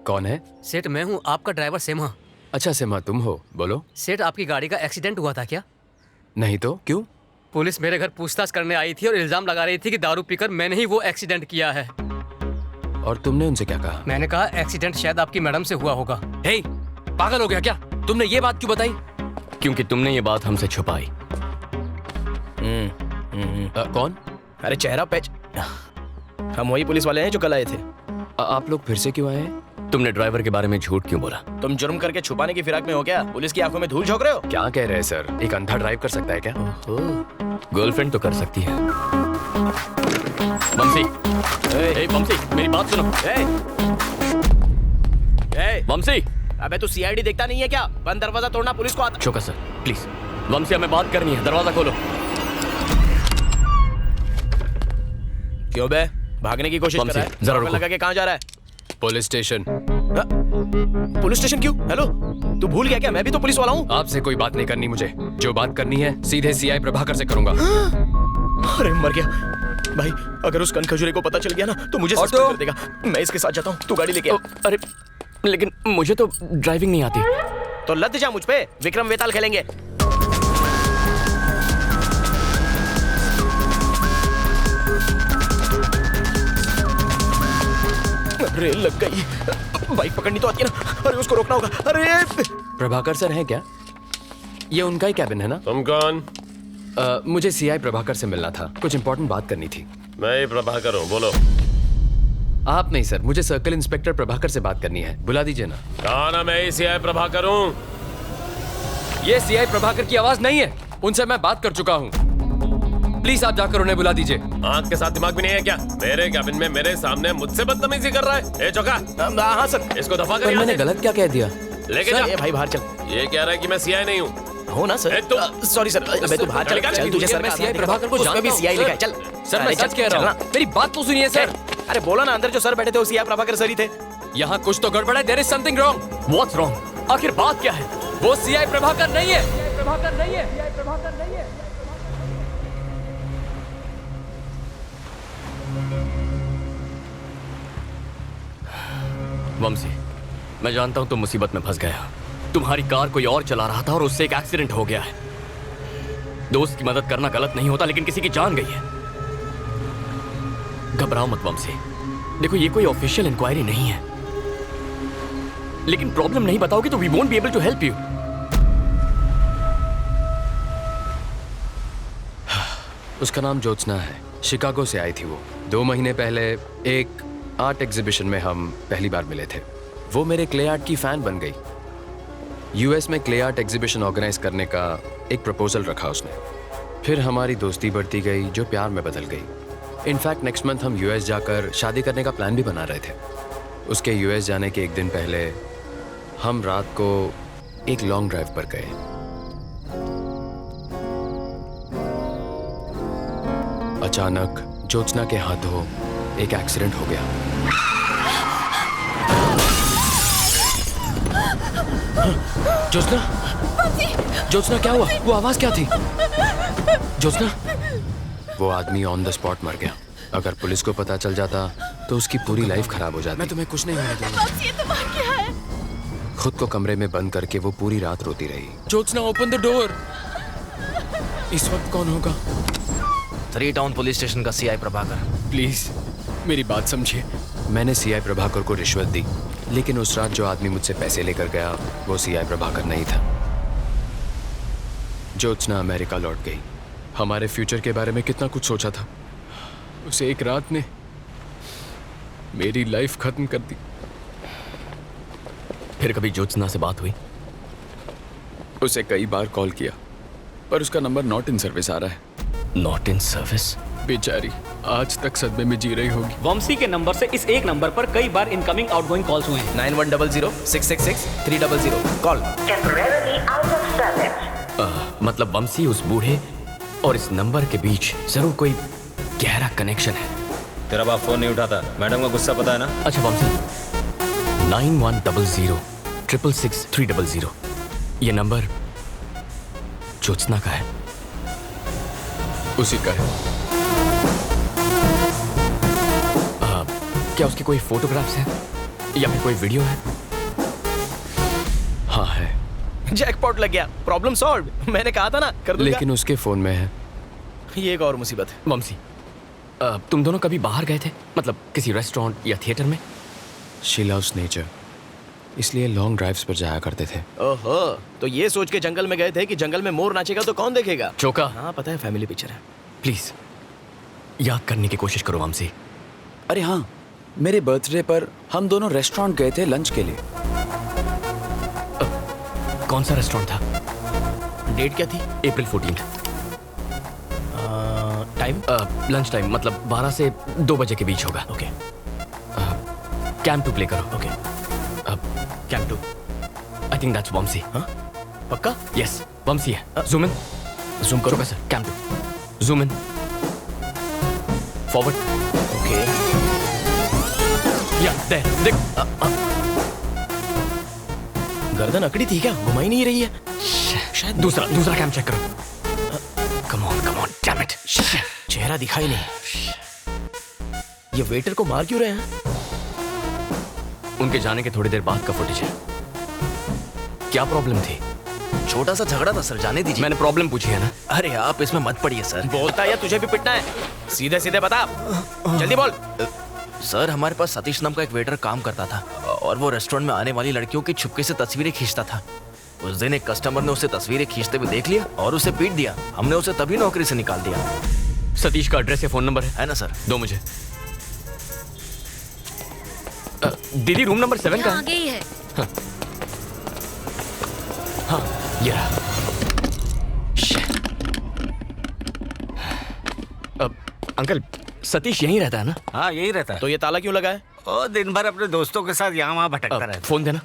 कौन है? सेठ मैं हूँ, आपका ड्राइवर सिम्हा। अच्छा सिम्हा तुम हो, बोलो। सेठ आपकी गाड़ी का एक्सीडेंट हुआ था क्या? नहीं तो क्यों? पुलिस मेरे घर पूछताछ करने आई थी और इल्जाम लगा रही थी कि दारू पीकर मैंने ही वो एक्सीडेंट किया है। और तुमने उनसे क्या कहा? मैंने कहा एक्सीडेंट शायद आपकी मैडम से हुआ होगा। हे, पागल हो गया क्या? तुमने ये बात क्यों बताई? क्योंकि तुमने ये बात हमसे छुपाई। कौन? अरे चेहरा पैच। हम वही पुलिस वाले हैं जो कल आए थे। आप लोग फिर से क्यों आए हैं? तुमने ड्राइवर के बारे में झूठ क्यों बोला? तुम जुर्म करके छुपाने की फिराक में हो क्या? पुलिस की आंखों में धूल झोंक रहे हो? क्या कह रहे हैं सर? एक अंधा ड्राइव कर सकता है क्या? गर्लफ्रेंड तो कर सकती है। वंशी, वंशी मेरी बात सुनो। वंशी, अबे तू CID देखता नहीं है क्या? बंद दरवाजा तोड़ना पुलिस को आता। चौका सर प्लीज। वंशी हमें बात करनी है, दरवाजा खोलो। क्यों बे? भागने की कोशिश कर रहा है? जरा रुको। लगा के कहाँ जा रहा है? Police station. पुलिस स्टेशन क्यों? हेलो, तू भूल गया क्या? मैं भी तो पुलिस वाला हूँ। आपसे कोई बात नहीं करनी मुझे। जो बात करनी है सीधे CI प्रभाकर से करूंगा। अरे मर गया भाई। अगर उस कनखजुरे को पता चल गया ना तो मुझे सस्पेंड कर देगा। मैं इसके साथ जाता हूँ, तू गाड़ी लेके आ। अरे लेकिन मुझे तो ड्राइविंग नहीं आती। तो लद जा मुझ पे, विक्रम वेताल खेलेंगे। अरे लग गई। बाइक पकड़नी तो आती है ना। अरे उसको रोकना होगा। अरे प्रभाकर सर हैं क्या? ये उनका ही कैबिन है ना? तुम कौन? मुझे CI प्रभाकर से मिलना था, कुछ इंपॉर्टेंट बात करनी थी। मैं ही प्रभाकर हूँ, बोलो। आप नहीं सर, मुझे सर्कल इंस्पेक्टर प्रभाकर से बात करनी है, बुला दीजिए ना। कहा ना मैं ही CI प्रभाकर हूँ। ये CI प्रभाकर की आवाज नहीं है, उनसे मैं बात कर चुका हूँ। प्लीज आप जाकर उन्हें बुला दीजिए। आंख के साथ दिमाग भी नहीं है क्या? मेरे कैबिन में मेरे सामने मुझसे बदतमीजी कर रहा है। ए चौका। हाँ सर। इसको दफा कर। पर मैंने गलत क्या कह दिया? लेके जा। भाई बाहर चल। ये कह रहा है कि मैं CI नहीं हूँ। हो ना सर? Sorry sir. अबे तू बाहर चल। तुझे सर मैं CI प्रभाकर को उसमें भी CI लिखा है। चल सर, मैं सच कह रहा हूँ, मेरी बात तो सुनिए सर। अरे बोला ना, अंदर जो सर बैठे थे वो CI प्रभाकर सर ही थे। यहाँ कुछ तो गड़बड़ है। There is something wrong. What's wrong? आखिर बात क्या है? वो CI प्रभाकर नहीं है। प्रभाकर नहीं है। प्रभाकर नहीं है। वंशी, मैं जानता हूं तुम मुसीबत में फंस गया। तुम्हारी कार कोई और चला रहा था और उससे एक एक्सीडेंट हो गया है। दोस्त की मदद करना गलत नहीं होता, लेकिन किसी की जान गई है। घबराओ मत वंशी। देखो ये कोई ऑफिशियल इंक्वायरी नहीं है, लेकिन प्रॉब्लम नहीं बताओगे तो we won't be able to help you. उसका नाम ज्योत्सना है। शिकागो से आई थी वो। 2 महीने पहले एक आर्ट एग्जीबिशन में हम पहली बार मिले थे। वो मेरे क्ले आर्ट की फैन बन गई। यूएस में क्ले आर्ट एग्जीबिशन ऑर्गेनाइज करने का एक प्रपोजल रखा उसने। फिर हमारी दोस्ती बढ़ती गई जो प्यार में बदल गई। इनफैक्ट नेक्स्ट मंथ हम यूएस जाकर शादी करने का प्लान भी बना रहे थे। उसके यूएस जाने के एक दिन पहले हम रात को एक लॉन्ग ड्राइव पर गए। अचानक ज्योत्सना के हाथों एक एक्सीडेंट हो गया। ज्योत्सना, ज्योत्सना क्या हुआ? वो आवाज क्या थी? ज्योत्सना, वो आदमी ऑन द स्पॉट मर गया। अगर पुलिस को पता चल जाता तो उसकी पूरी लाइफ खराब हो जाती। मैं तुम्हें कुछ नहीं होने दूंगा। खुद को कमरे में बंद करके वो पूरी रात रोती रही। Jyotsna, open the door. इस वक्त कौन होगा? 3 टाउन पुलिस स्टेशन का सीआई प्रभाकर। प्लीज मेरी बात समझिए। मैंने सीआई प्रभाकर को रिश्वत दी, लेकिन उस रात जो आदमी मुझसे पैसे लेकर गया वो सीआई प्रभाकर नहीं था। ज्योत्सना अमेरिका लौट गई। हमारे फ्यूचर के बारे में कितना कुछ सोचा था। उसे एक रात ने मेरी लाइफ खत्म कर दी। फिर कभी ज्योत्सना से बात हुई? उसे कई बार कॉल किया पर उसका नंबर नॉट इन सर्विस आ रहा है। Not in service? बेचारी आज तक सदमे में जी रही होगी। वंशी के नंबर से इस एक नंबर पर कई बार इनकमिंग आउटगोइंग कॉल्स हुए हैं। 9100-666-300 कॉल। मतलब वंशी उस बूढ़े और इस नंबर के बीच जरूर कोई गहरा कनेक्शन है। तेरा बाप फोन नहीं उठाता, मैडम का गुस्सा पता है ना? अच्छा वंशी, 9100-666-300 ये नंबर ज्योत्सना का है? उसी का है। क्या उसकी कोई फोटोग्राफ्स हैं या फिर कोई वीडियो है? हाँ है। जैकपॉट लग गया, प्रॉब्लम सॉल्व। मैंने कहा था ना कर दूंगा। लेकिन उसके फोन में है। ये एक और मुसीबत है। वंशी, तुम दोनों कभी बाहर गए थे? मतलब किसी रेस्टोरेंट या थिएटर में? शी लव्स नेचर, इसलिए लॉन्ग ड्राइव्स पर जाया करते थे। ओहो, तो ये सोच के जंगल में गए थे कि जंगल में मोर नाचेगा तो कौन देखेगा? चौका। हाँ पता है, फैमिली पिक्चर है। प्लीज याद करने की कोशिश करो वंशी। अरे हाँ, मेरे बर्थडे पर हम दोनों रेस्टोरेंट गए थे लंच के लिए। कौन सा रेस्टोरेंट था? डेट क्या थी? अप्रैल 14। टाइम? लंच टाइम, मतलब 12 से 2 बजे के बीच होगा। ओके। कैंप 2 प्ले करो। Okay. Camp 2। I think that's Vamshi. हाँ पक्का? यस वंशी है। Zoom in. जूम करो sir. Camp 2। Zoom in. Forward. Okay. Yeah देख। गर्दन अकड़ी थी क्या? घुमाई नहीं रही है शायद। दूसरा कैंप चेक करो। Come on damn it. चेहरा दिखाई नहीं। ये वेटर को मार क्यों रहे हैं? उनके जाने के थोड़ी देर बाद का फुटेज है। क्या प्रॉब्लम थी? छोटा सा झगड़ा था सर, जाने दीजिए। मैंने प्रॉब्लम पूछी है ना। अरे आप इसमें मत पड़िए सर। बोलता या तुझे भी पिटना है? सीधे सीधे बता, जल्दी बोल। सर हमारे पास सतीश नाम का एक वेटर काम करता था और वो रेस्टोरेंट में आने वाली लड़कियों की छुपके से तस्वीरें खींचता था। उस दिन एक कस्टमर ने उसे तस्वीरें खींचते हुए देख लिया और उसे पीट दिया। हमने उसे तभी नौकरी से निकाल दिया। सतीश का एड्रेस या फोन नंबर है ना सर? दो मुझे। दीदी रूम नंबर 7 का आ गई है। हाँ ये रहा। अंकल सतीश यहीं रहता है ना? हाँ यही रहता है। तो ये ताला क्यों लगा है? ओ दिन भर अपने दोस्तों के साथ यहाँ वहाँ भटकता रहता है। फोन देना।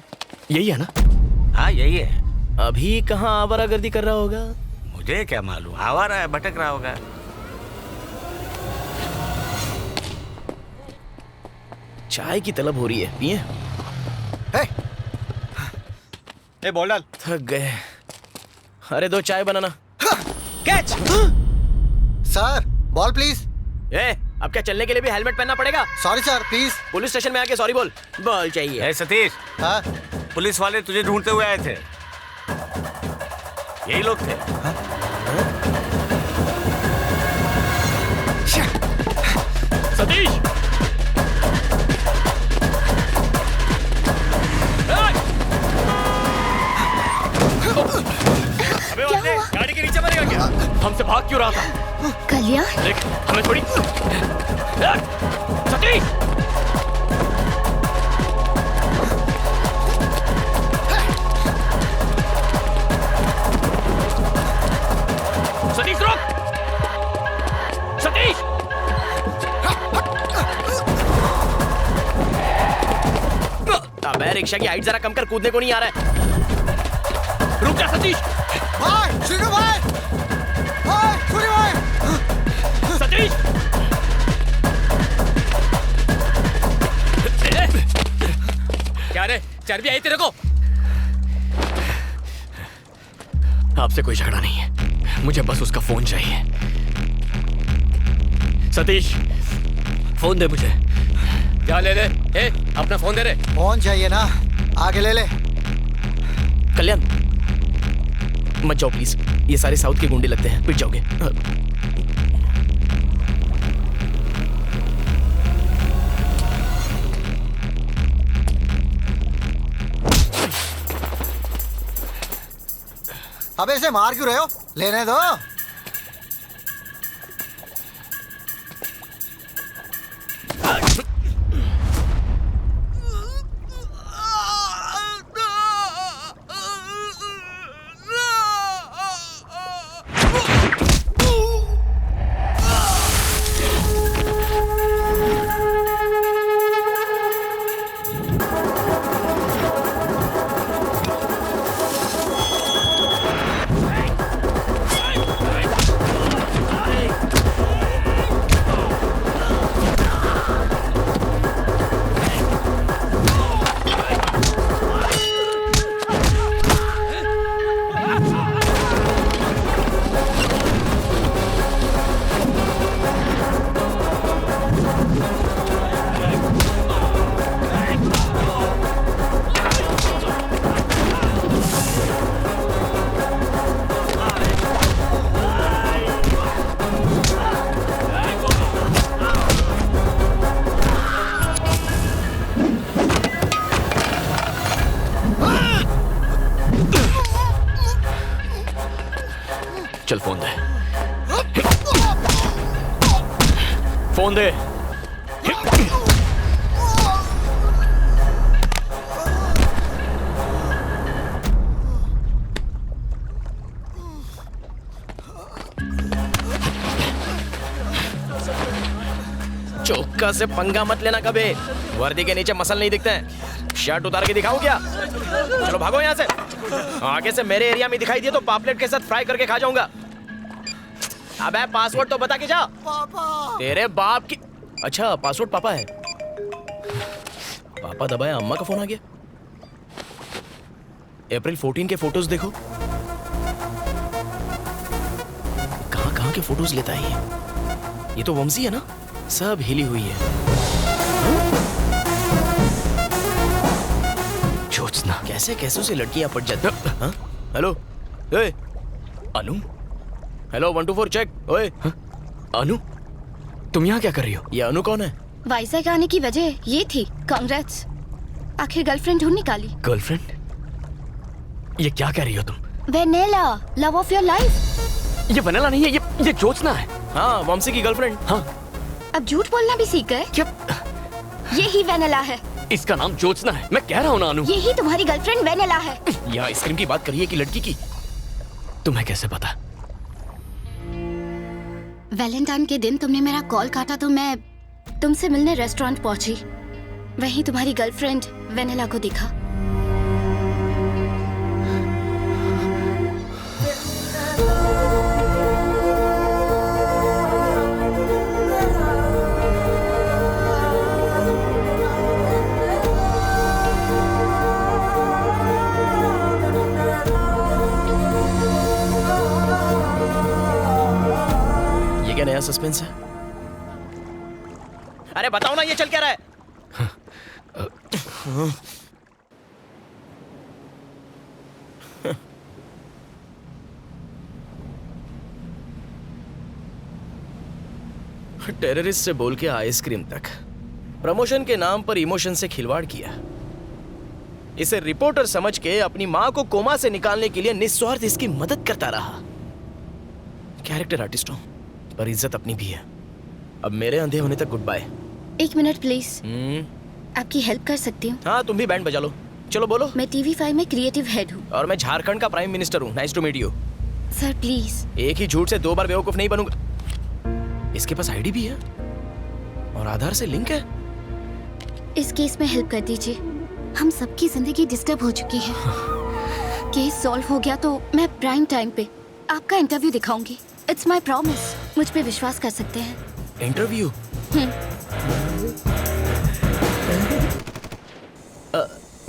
यही है ना? हाँ यही है। अभी कहाँ आवारागर्दी कर रहा होगा? मुझे क्या मालूम, आवारा है, भटक रहा होगा। चाय की तलब हो रही है, पिए? ए बोल डाल। थक गए। अरे दो चाय बनाना। कैच। Sir ball please. अब क्या चलने के लिए भी हेलमेट पहनना पड़ेगा? Sorry sir please. Police station में आके सॉरी बोल। बॉल चाहिए। ए सतीश। हाँ? पुलिस वाले तुझे ढूंढते हुए आए थे। यही लोग थे। सतीश। अबे गाड़ी के नीचे मरेगा क्या? हमसे भाग क्यों रहा था? कल्याण, देख, हमें थोड़ी। सतीश! सतीश रुक! सतीश! अबे रिक्शा की हाइट जरा कम कर, कूदने को नहीं आ रहा है। रुक जा सतीश! भाई, श्रीनु भाई! भाई, श्रीनु भाई! सतीश! क्या रे, चर्बी आई तेरे को? आपसे कोई झगड़ा नहीं है, मुझे बस उसका फोन चाहिए। सतीश, फोन दे मुझे। क्या ले ले? ए, अपना फोन दे रे। फोन चाहिए ना, आगे ले ले। कल्याण मत जाओ प्लीज, ये सारे साउथ के गुंडे लगते हैं, पिट जाओगे। अबे इसे मार क्यों रहे हो? लेने दो। चल फोन दे। फोन दे। चौका से पंगा मत लेना कभी, वर्दी के नीचे मसल नहीं दिखते हैं। शर्ट उतार के दिखाऊं क्या? चलो भागो यहाँ से, आगे से मेरे एरिया में दिखाई दिए तो पापलेट के साथ फ्राई करके खा जाऊंगा। अबे पासवर्ड तो बता के जा। पापा। तेरे बाप की। अच्छा पासवर्ड पापा है। पापा दबाया, अम्मा का फोन आ गया। अप्रैल 14 के फोटोज देखो। कहां कहां के फोटोज लेता है ये तो वंशी है ना, सब हिली हुई है। ज्योत्सना। कैसे कैसे से लड़कियां पट जाती। हाँ? हेलो ए अनु। Hello 124 check. ओए अनु, तुम यहाँ क्या कर रही हो? ये अनु कौन है? वाइजैक आने की वजह ये थी। कांग्रेट्स, आखिर गर्लफ्रेंड ढूंढ निकाली। गर्लफ्रेंड? ये क्या कह रही हो तुम? Vennela, love of your life. ये वेनेला नहीं है, ये ज्योत्सना है। हाँ, वंशी की गर्लफ्रेंड। हाँ। अब झूठ बोलना भी सीख गए क्या? यही वेनेला है। इसका नाम ज्योत्सना है, मैं कह रहा हूँ ना अनु। यही तुम्हारी गर्लफ्रेंड वेनेला है। यह आइसक्रीम की बात करिए कि लड़की की? तुम्हें कैसे पता? वैलेंटाइन के दिन तुमने मेरा कॉल काटा तो मैं तुमसे मिलने रेस्टोरेंट पहुंची। वहीं तुम्हारी गर्लफ्रेंड वेनेला को दिखा। क्या नया सस्पेंस है? अरे बताओ ना, ये चल क्या रहा है? टेररिस्ट से बोल के आइसक्रीम तक, प्रमोशन के नाम पर इमोशन से खिलवाड़ किया। इसे रिपोर्टर समझ के अपनी मां को कोमा से निकालने के लिए निस्वार्थ इसकी मदद करता रहा। कैरेक्टर आर्टिस्ट हूँ, पर इज्जत अपनी भी है। अब मेरे अंधे होने तक गुड बाय। 1 मिनट प्लीज, आपकी हेल्प कर सकती हूँ? हाँ, तुम भी बैंड बजा लो। चलो बोलो। मैं TV5 में क्रिएटिव हेड हूँ। और मैं झारखंड का प्राइम मिनिस्टर हूँ। Nice to meet you. Sir please. एक ही झूठ से 2 बार बेवकूफ नहीं बनूंगा। इसके पास आईडी भी है और आधार से लिंक है। इस केस में हेल्प कर दीजिए, हम सबकी जिंदगी डिस्टर्ब हो चुकी है। केस सॉल्व हो गया तो मैं प्राइम टाइम पे आपका इंटरव्यू दिखाऊंगी। It's my promise. मुझ पे विश्वास कर सकते हैं। इंटरव्यू?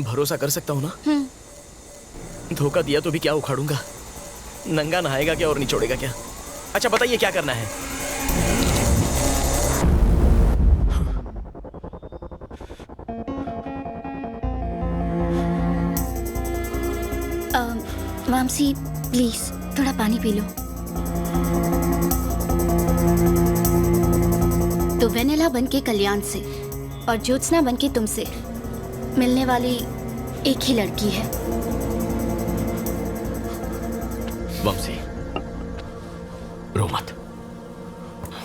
भरोसा कर सकता हूँ ना? धोखा दिया तो भी क्या उखाड़ूंगा? नंगा नहाएगा क्या और निचोड़ेगा क्या? अच्छा बताइए क्या करना है? मामसी प्लीज थोड़ा पानी पी लो। तो वेनेला बनके कल्याण से और ज्योत्सना बनके तुमसे मिलने वाली एक ही लड़की है। वंशी, रो मत।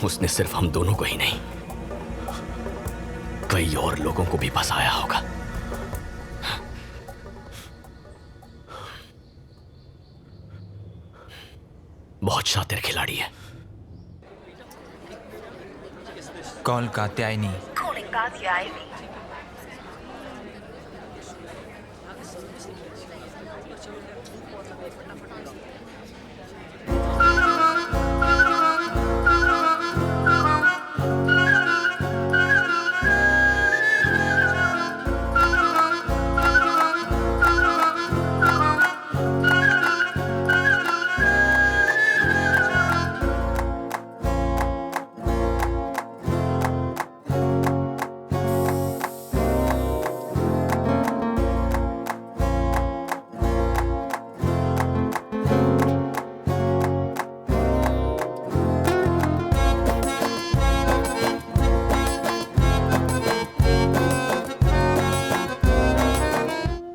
उसने सिर्फ हम दोनों को ही नहीं, कई और लोगों को भी फंसाया होगा। बहुत शातिर खिलाड़ी है। कॉल कात्यायनी।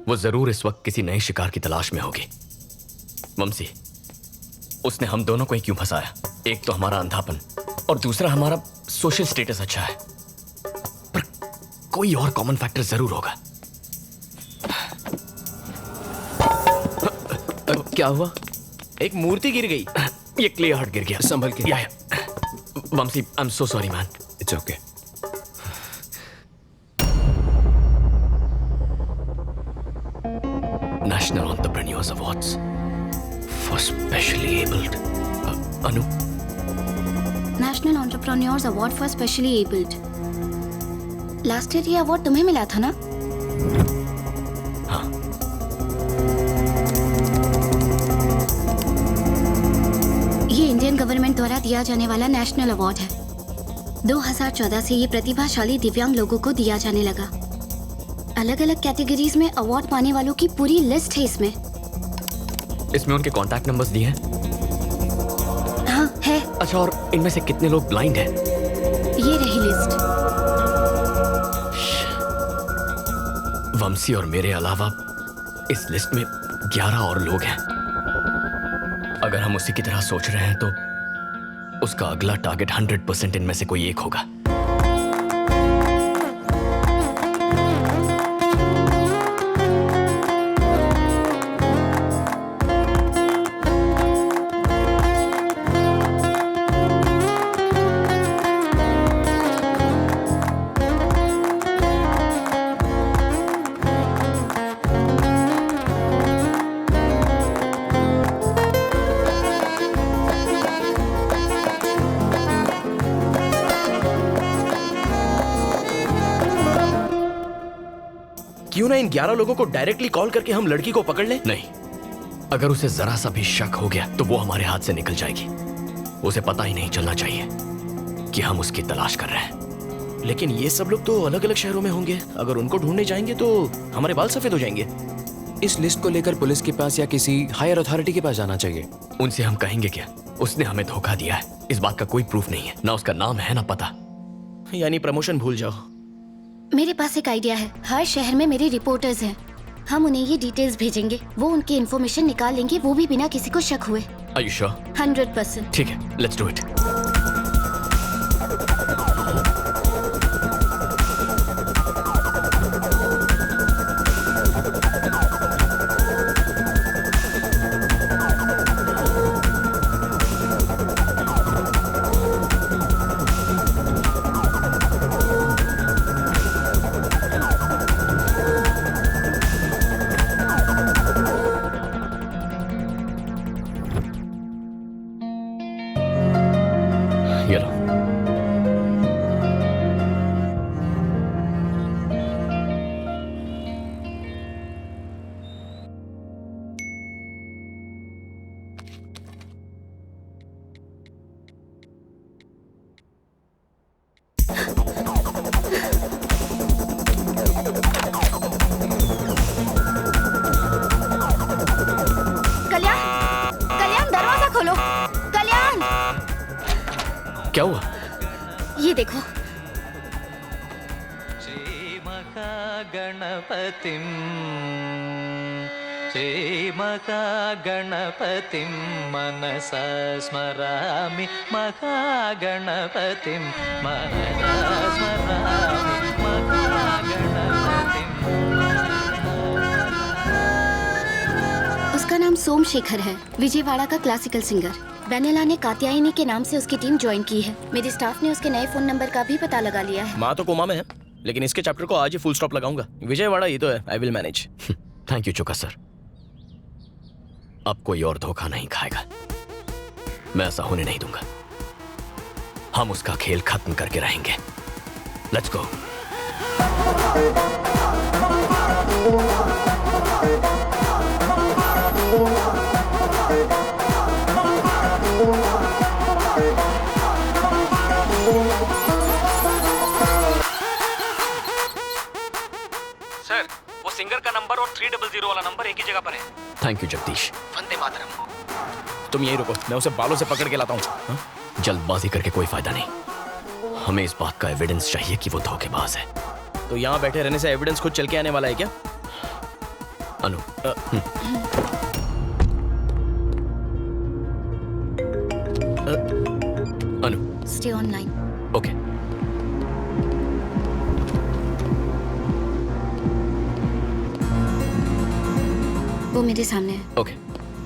वो जरूर इस वक्त किसी नए शिकार की तलाश में होगी। ममसी, उसने हम दोनों को ही क्यों फंसाया? एक तो हमारा अंधापन और दूसरा हमारा सोशल स्टेटस अच्छा है, पर कोई और कॉमन फैक्टर जरूर होगा। क्या हुआ? एक मूर्ति गिर गई। ये क्ले हार्ट गिर गया। संभल के। Mumsy, I am so sorry man. It's okay. National Entrepreneurs Awards for Specially Abled. Anu? National Entrepreneurs Award for Specially Abled. Last year ये अवार्ड तुम्हें मिला था ना? हाँ। ये इंडियन गवर्नमेंट द्वारा दिया जाने वाला नेशनल अवार्ड है। 2014 से ये प्रतिभाशाली दिव्यांग लोगों को दिया जाने लगा। अलग अलग कैटेगरीज में अवार्ड पाने वालों की पूरी लिस्ट है इसमें। इसमें उनके कॉन्टैक्ट नंबर्स दिए हैं? हाँ है। अच्छा, और इनमें से कितने लोग ब्लाइंड हैं? ये रही लिस्ट। वंशी और मेरे अलावा इस लिस्ट में 11 और लोग हैं। अगर हम उसी की तरह सोच रहे हैं तो उसका अगला टारगेट 100% इनमें से कोई एक होगा। क्यों ना इन 11 लोगों को डायरेक्टली कॉल करके हम लड़की को पकड़ लें? नहीं, अगर उसे जरा सा भी शक हो गया तो वो हमारे हाथ से निकल जाएगी। उसे पता ही नहीं चलना चाहिए कि हम उसकी तलाश कर रहे हैं। लेकिन ये सब लोग तो अलग अलग शहरों में होंगे। अगर उनको ढूंढने जाएंगे तो हमारे बाल सफेद हो जाएंगे। इस लिस्ट को लेकर पुलिस के पास या किसी हायर अथॉरिटी के पास जाना चाहिए। उनसे हम कहेंगे क्या? उसने हमें धोखा दिया है, इस बात का कोई प्रूफ नहीं है। ना उसका नाम है ना पता। यानी प्रमोशन भूल जाओ। मेरे पास एक आइडिया है। हर शहर में मेरे रिपोर्टर्स हैं। हम उन्हें ये डिटेल्स भेजेंगे, वो उनकी इन्फॉर्मेशन निकाल लेंगे, वो भी बिना किसी को शक हुए। Are you sure? 100%. ठीक है, let's do it. ये लो। कल्याण, कल्याण दरवाजा खोलो। कल्याण, क्या हुआ? ये देखो। गणपतिं श्रीमहागणपतिं मनसा स्मरामि महागणपतिं मनसा स्मरामि महागणपतिं। उसका नाम सोमशेखर है, विजयवाड़ा का क्लासिकल सिंगर। वेनेला ने कात्यायनी के नाम से उसकी टीम ज्वाइन की है। मेरे स्टाफ ने उसके नए फोन नंबर का भी पता लगा लिया है। माँ तो कोमा में है, लेकिन इसके चैप्टर को आज ही फुल स्टॉप लगाऊंगा। विजयवाड़ा ये तो है, I will manage. Thank you चुका सर। अब कोई और धोखा नहीं खाएगा, मैं ऐसा होने नहीं दूंगा। हम उसका खेल खत्म करके रहेंगे। Let's go. सर, वो सिंगर का नंबर और 300 वाला नंबर एक ही जगह पर है। Thank you Jagdish. वंदे मातरम। तुम यही रुको, मैं उसे बालों से पकड़ के लाता हूँ। जल्दबाजी करके कोई फायदा नहीं। हमें इस बात का एविडेंस चाहिए कि वो धोखेबाज है। तो यहाँ बैठे रहने से एविडेंस खुद चल के आने वाला है क्या? अनु, अनु, स्टे ऑनलाइन। ओके। वो मेरे सामने है। ओके।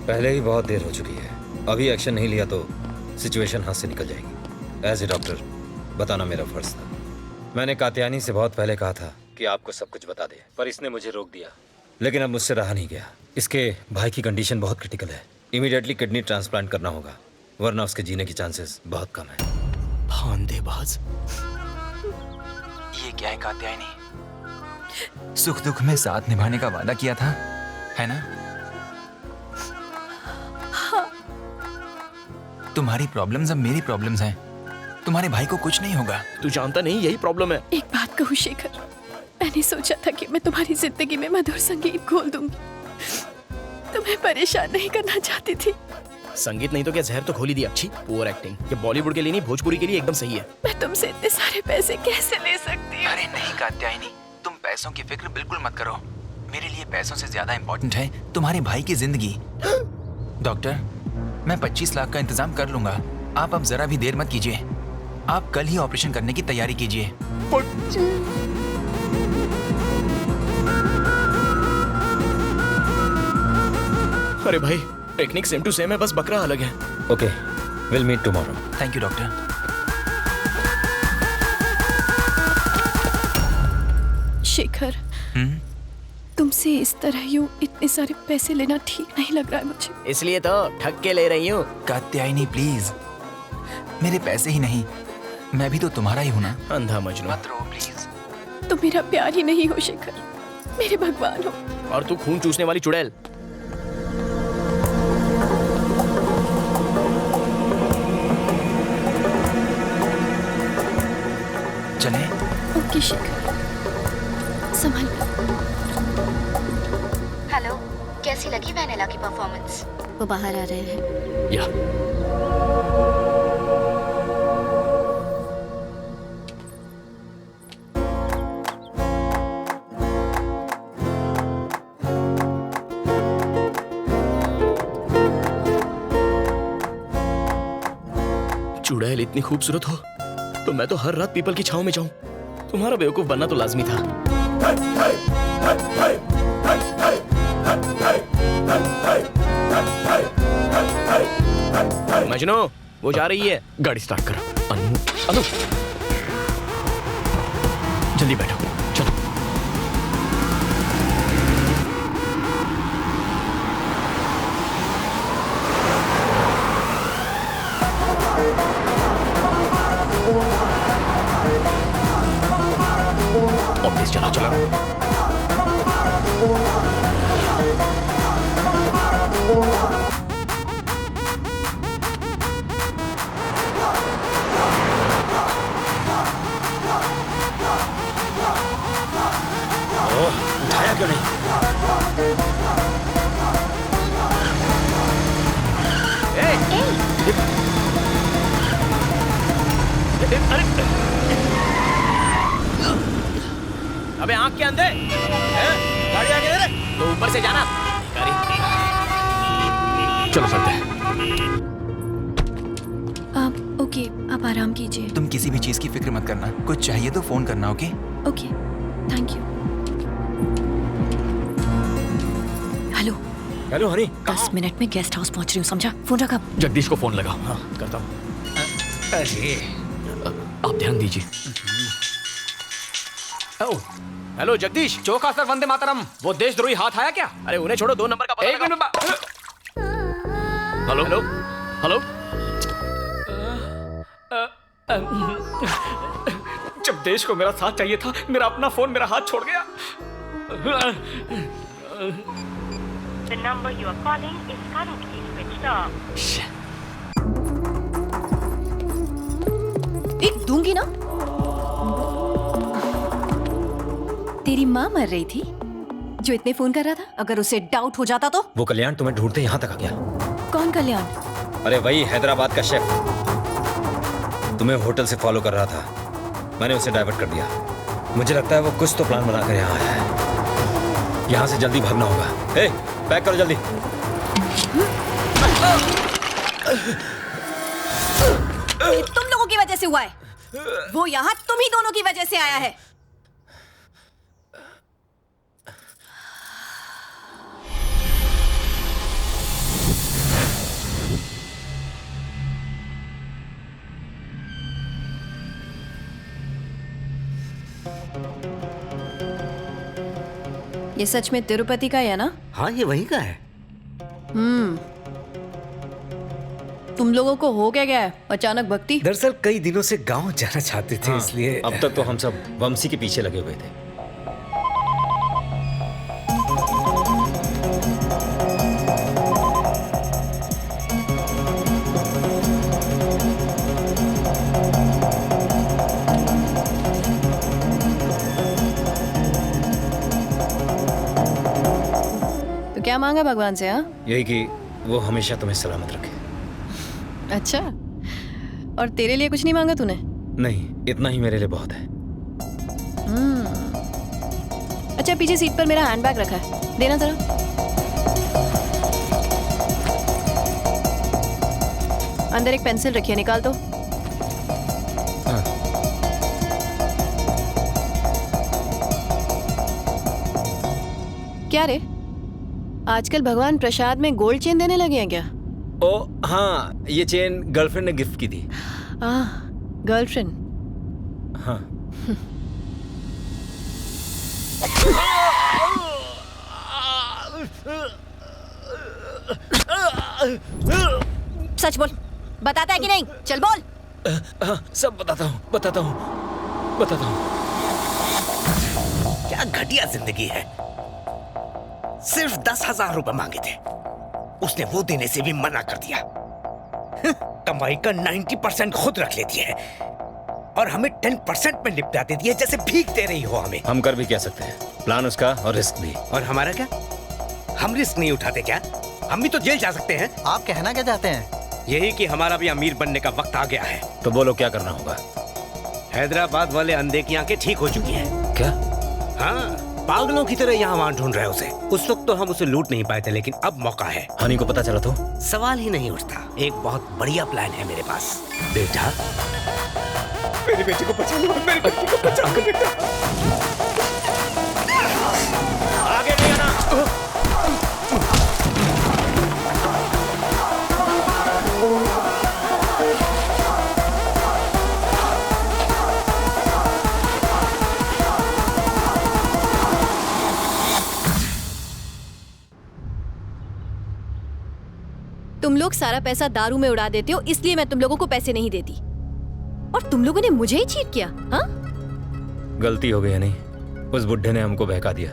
पहले ही बहुत देर हो चुकी है, अभी एक्शन नहीं लिया तो सिचुएशन हाथ से निकल जाएगी। एज ए डॉक्टर बताना मेरा फर्ज था। मैंने कात्यायनी से बहुत पहले कहा था कि आपको सब कुछ बता दे, पर इसने मुझे रोक दिया। लेकिन अब मुझसे रहा नहीं गया। इसके भाई की कंडीशन बहुत क्रिटिकल है, इमीडिएटली किडनी ट्रांसप्लांट करना होगा, वरना उसके जीने की चांसेस बहुत कम है। भांदेबाज। ये क्या है कात्यायनी? सुख दुख में साथ निभाने का वादा किया था, है ना? हाँ। तुम्हारी प्रॉब्लम्स अब मेरी प्रॉब्लम्स हैं। तुम्हारे भाई को कुछ नहीं होगा। तू जानता नहीं यही प्रॉब्लम है। एक बात कहूँ शेखर, मैंने सोचा था कि मैं तुम्हारी जिंदगी में मधुर संगीत घोल दूंगी। तुम्हें परेशान नहीं करना चाहती थी। संगीत नहीं तो क्या जहर तो खोल ही दिया। अच्छी पुअर एक्टिंग। ये बॉलीवुड के लिए नहीं, भोजपुरी के लिए एकदम सही है। मैं तुमसे इतने सारे पैसे कैसे ले सकती हूँ? अरे नहीं कात्यायनी, तुम पैसों की फिक्र बिल्कुल मत करो। मेरे लिए पैसों से ज्यादा इम्पोर्टेंट है तुम्हारे भाई की जिंदगी। डॉक्टर, मैं 25 लाख का इंतजाम कर लूंगा। आप अब जरा भी देर मत कीजिए। आप कल ही ऑपरेशन करने की तैयारी कीजिए। अरे भाई, टेक्निक सेम टू सेम है, बस बकरा अलग है। Okay, will meet tomorrow. Thank you doctor. Shekhar, तुमसे इस तरह यूं इतने सारे पैसे लेना ठीक नहीं लग रहा है मुझे। इसलिए तो ठग के ले रही हूँ। कात्यायनी प्लीज, मेरे पैसे ही नहीं, मैं भी तो तुम्हारा ही हूँ ना। अंधा मजनू। मत रो प्लीज। तुम मेरा प्यार ही नहीं हो शेखर, मेरे भगवान हो। और तू खून चूसने वाली चुड़ैल। चले? ओके शेखर, संभल कर। हेलो, कैसी लगी वेनेला की परफॉर्मेंस? वो बाहर आ रहे हैं। या चुड़ैल इतनी खूबसूरत हो तो मैं तो हर रात पीपल की छांव में जाऊं। तुम्हारा बेवकूफ बनना तो लाजमी था। मजनू, वो जा रही है। गाड़ी स्टार्ट करो। अनु, जल्दी बैठो, चलो। ऑफिस चला चला। उठाया क्यों नहीं? अबे आंख के अंधे, गाड़ी आगे दे रहे तो ऊपर से जाना। चलो चलते हैं। आप ओके, आप आराम कीजिए। तुम किसी भी चीज की फिक्र मत करना, कुछ चाहिए तो फोन करना। Okay okay, thank you. Hello hello Honey, 10 minute में गेस्ट हाउस पहुंच रही हूँ, समझा? फोन रखा। जगदीश को फोन लगाओ। हाँ करता हूँ। अरे आप ध्यान दीजिए। हेलो जगदीश। चौका सर, वंदे मातरम। वो देशद्रोही हाथ आया क्या? अरे उन्हें छोड़ो, 2 नंबर का पता। एक मिनट। Hello hello hello. जब देश को मेरा साथ चाहिए था, मेरा अपना फोन मेरा हाथ छोड़ गया। The number you are calling is currently switched off. एक दूंगी ना। तेरी माँ मर रही थी जो इतने फोन कर रहा था। अगर उसे डाउट हो जाता तो? वो कल्याण तुम्हें ढूंढते यहाँ तक आ गया। कौन कल्याण? अरे वही हैदराबाद का शेफ, तुम्हें होटल से फॉलो कर रहा था। मैंने उसे डाइवर्ट कर दिया। मुझे लगता है वो कुछ तो प्लान बनाकर यहाँ आया है। यहाँ से जल्दी भागना होगा। ए, पैक करो जल्दी। ये तुम लोगों की वजह से हुआ है। वो यहाँ तुम ही दोनों की वजह से आया है। ये सच में तिरुपति का है ना? हाँ, ये वहीं का है। तुम लोगों को हो क्या गया है अचानक भक्ति? दरअसल कई दिनों से गांव जाना चाहते थे, इसलिए अब तक तो हम सब वंशी के पीछे लगे हुए थे। तो क्या मांगा भगवान से? हाँ, यही कि वो हमेशा तुम्हें सलामत रखे। अच्छा, और तेरे लिए कुछ नहीं मांगा तूने? नहीं, इतना ही मेरे लिए बहुत है। अच्छा, पीछे सीट पर मेरा हैंडबैग रखा है, देना जरा। अंदर एक पेंसिल रखी है, निकाल दो। क्या रे, आजकल भगवान प्रसाद में गोल्ड चेन देने लगे हैं क्या? ओ हाँ, ये चेन गर्लफ्रेंड ने गिफ्ट की थी। गर्लफ्रेंड? हाँ। सच बोल, बताता है कि नहीं? चल बोल। सब बताता हूँ, बताता हूँ, बताता हूँ। क्या घटिया जिंदगी है। सिर्फ 10,000 रुपए मांगे थे, उसने वो देने से भी मना कर दिया। कमाई का 90% खुद रख लेती है और हमें 10% में निपटा देती है, जैसे भीख दे रही हो हमें। हम कर भी क्या सकते हैं, प्लान उसका और रिस्क भी। और हमारा क्या? हम रिस्क नहीं उठाते क्या? हम भी तो जेल जा सकते हैं। आप कहना क्या चाहते हैं? यही कि हमारा भी अमीर बनने का वक्त आ गया है। तो बोलो क्या करना होगा। हैदराबाद वाले अंधे की आंखें ठीक हो चुकी हैं। क्या? हाँ, पागलों की तरह यहाँ वहाँ ढूंढ रहे हैं उसे। उस वक्त तो हम उसे लूट नहीं पाए थे, लेकिन अब मौका है। हनी को पता चला तो? सवाल ही नहीं उठता। एक बहुत बढ़िया प्लान है मेरे पास। बेटा, मेरी बेटी को बचा लो, मेरी बेटी को बचा लो बेटा। आगे नहीं आना। तुम लोग सारा पैसा दारू में उड़ा देते हो, इसलिए मैं तुम लोगों को पैसे नहीं देती। और तुम लोगों ने मुझे ही चीट किया। हाँ, गलती हो गई नहीं, उस बुढ़े ने हमको बहका दिया।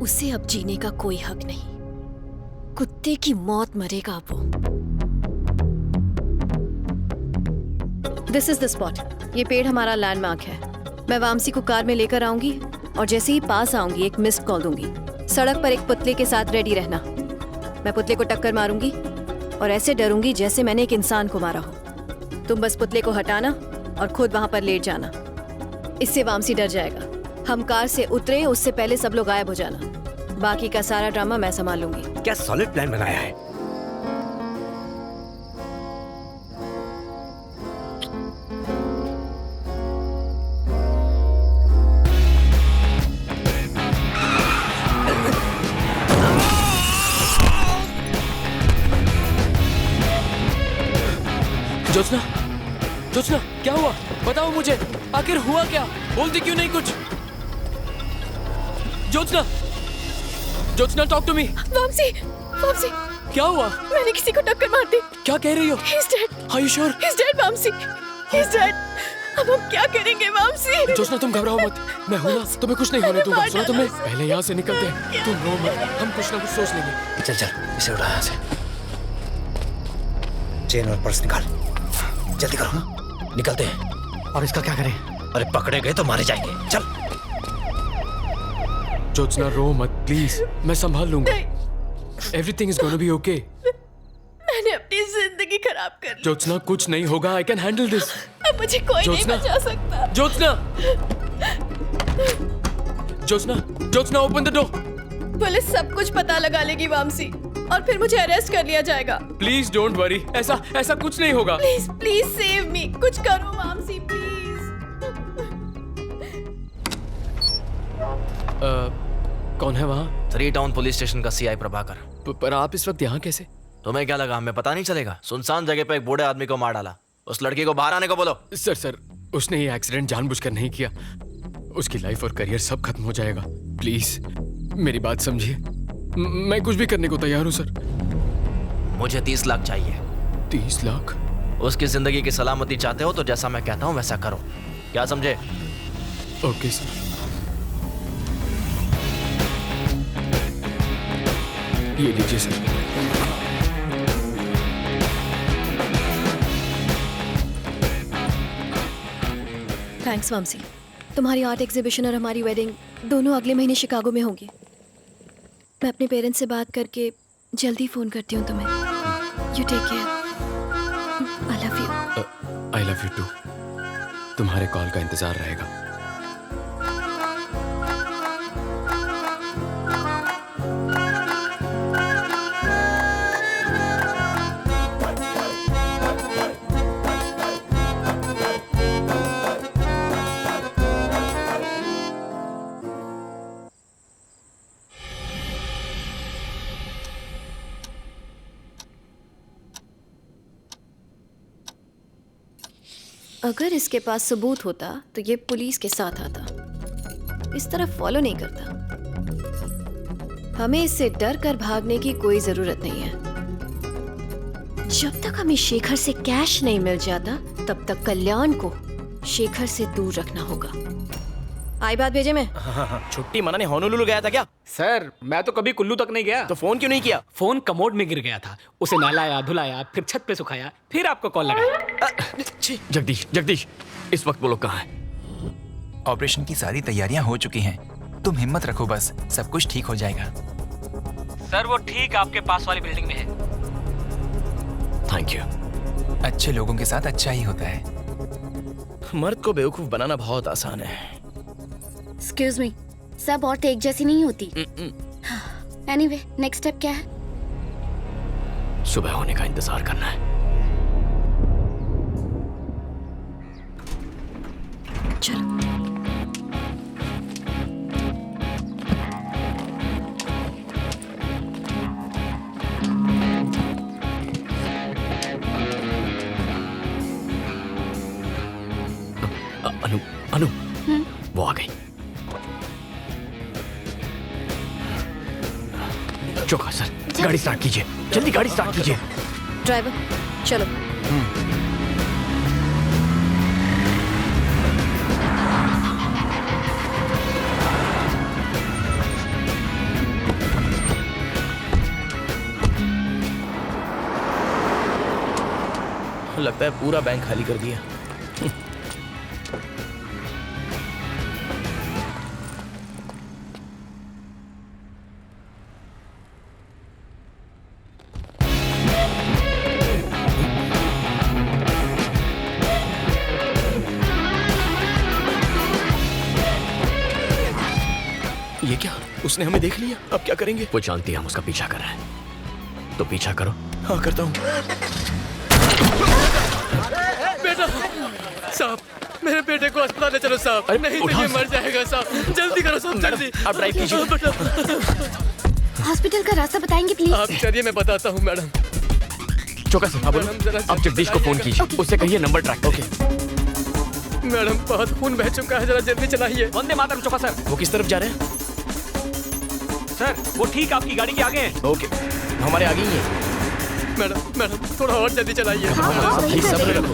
उसे अब जीने का कोई हक नहीं। कुत्ते की मौत मरेगा अब वो। This is the spot. ये पेड़ हमारा लैंडमार्क है। मैं वामसी को कार में लेकर आऊंगी और जैसे ही पास आऊंगी एक मिस्ड कॉल दूंगी। सड़क पर एक पुतले के साथ रेडी रहना। मैं पुतले को टक्कर मारूंगी और ऐसे डरूंगी जैसे मैंने एक इंसान को मारा हो। तुम बस पुतले को हटाना और खुद वहां पर लेट जाना। इससे वामसी डर जाएगा। हम कार से उतरे उससे पहले सब लोग गायब हो जाना। बाकी का सारा ड्रामा मैं संभाल लूंगी। क्या सॉलिड प्लान बनाया है। जोत्स्ना, जोत्स्ना, क्या हुआ? बताओ मुझे, आखिर हुआ क्या? बोलती क्यों नहीं कुछ? Jyotsna, Jyotsna, talk to me. Vamsi, Vamsi, क्या हुआ? मैंने किसी को टक्कर मार दी। क्या कह रही हो? He's dead. Are you sure? He's dead, Vamsi. He's dead. अब हम क्या करेंगे वामसी? जोत्स्ना, तुम घबराओ मत, मैं हूं ना, तुम्हें कुछ नहीं होने दूंगा। सुना तुमने? पहले यहाँ से निकलते हैं। तुम रो मत, हम कुछ ना कुछ सोच लेंगे। चल चल, इसे उठा यहाँ से। चेन और पर्स निकाल, जल्दी करो, निकलते हैं। और इसका क्या करें? अरे पकड़े गए तो मारे जाएंगे। चल। जोत्स्ना, रो मत प्लीज, मैं संभाल लूंगा। Everything is gonna be okay. मैंने अपनी जिंदगी खराब कर ली। जोत्स्ना, कुछ नहीं होगा, आई कैन हैंडल दिस। अब मुझे कोई नहीं बचा सकता। Jyotsna, Jyotsna, Jyotsna, open the door. Police सब कुछ पता लगा लेगी वामसी और फिर मुझे अरेस्ट कर लिया जाएगा। प्लीज डोंट वरी, ऐसा कुछ नहीं होगा। प्लीज प्लीज सेव मी, कुछ करो वामसी प्लीज। कौन है वहाँ? 3 टाउन पुलिस स्टेशन का सीआई प्रभाकर। पर आप इस वक्त यहाँ कैसे? तुम्हें क्या लगा हमें पता नहीं चलेगा? सुनसान जगह पे एक बूढ़े आदमी को मार डाला। उस लड़की को बाहर आने को बोलो। सर, उसने ये एक्सीडेंट जानबूझकर नहीं किया। उसकी लाइफ और करियर सब खत्म हो जाएगा। प्लीज मेरी बात समझिए, मैं कुछ भी करने को तैयार हूँ सर। मुझे 30 लाख चाहिए। 30 लाख? उसकी जिंदगी की सलामती चाहते हो तो जैसा मैं कहता हूँ वैसा करो। क्या समझे? Okay sir. ये लीजिए सर। थैंक्स वामसी। तुम्हारी आर्ट एग्जीबिशन और हमारी वेडिंग दोनों अगले महीने शिकागो में होंगी। मैं अपने पेरेंट्स से बात करके जल्दी फोन करती हूँ तुम्हें। You take care. I love you. I love you too. तुम्हारे कॉल का इंतजार रहेगा। अगर इसके पास सबूत होता तो ये पुलिस के साथ आता। इस तरह फॉलो नहीं करता। हमें इससे डर कर भागने की कोई जरूरत नहीं है। जब तक हमें शेखर से कैश नहीं मिल जाता तब तक कल्याण को शेखर से दूर रखना होगा। आई बात भेजे में? छुट्टी मनाने होनोलुलु गया था क्या? सर मैं तो कभी कुल्लू तक नहीं गया। तो फोन क्यों नहीं किया? फोन कमोड में गिर गया था, उसे नहलाया धुलाया फिर छत पे सुखाया फिर आपको कॉल लगाया। जगदीश, इस वक्त वो लोग कहाँ हैं? ऑपरेशन की सारी तैयारियां हो चुकी हैं। तुम हिम्मत रखो, बस सब कुछ ठीक हो जाएगा। सर वो ठीक आपके पास वाली बिल्डिंग में है। Thank you. अच्छे लोगों के साथ अच्छा ही होता है। मर्द को बेवकूफ बनाना बहुत आसान है। Excuse me, सब औरतें एक जैसी नहीं होती। एनीवे, नेक्स्ट स्टेप क्या है? सुबह होने का इंतजार करना है। चलो। अनु, अनु, वो आ गई। चौका सर, गाड़ी स्टार्ट कीजिए, जल्दी गाड़ी स्टार्ट कीजिए। ड्राइवर, चलो। लगता है पूरा बैंक खाली कर दिया। ये क्या? उसने हमें देख लिया, अब क्या करेंगे? वो जानती है हम उसका पीछा कर रहे हैं, तो पीछा करो। हाँ, करता हूँ। बेटा, साहब, मेरे बेटे को अस्पताल ले चलो साहब। नहीं तो ये मर जाएगा साहब। जल्दी करो साहब, जल्दी। आप ड्राइव कीजिए। हॉस्पिटल का रास्ता बताएंगे प्लीज? आप चलिए, मैं बताता हूँ मैडम। चौका सर, आप जगदीश को फोन कीजिए, उससे कहिए नंबर ट्रैक। ओके मैडम, बहुत खून बह चुका है, जरा जल्दी चलाइए। वंदे मातरम चौका सर। वो किस तरफ जा रहे हैं? सर, वो ठीक आपकी गाड़ी के आगे हैं। ओके, हमारे आगे ही है। मैडम, थोड़ा और जल्दी चलाइए। सब्र रखो।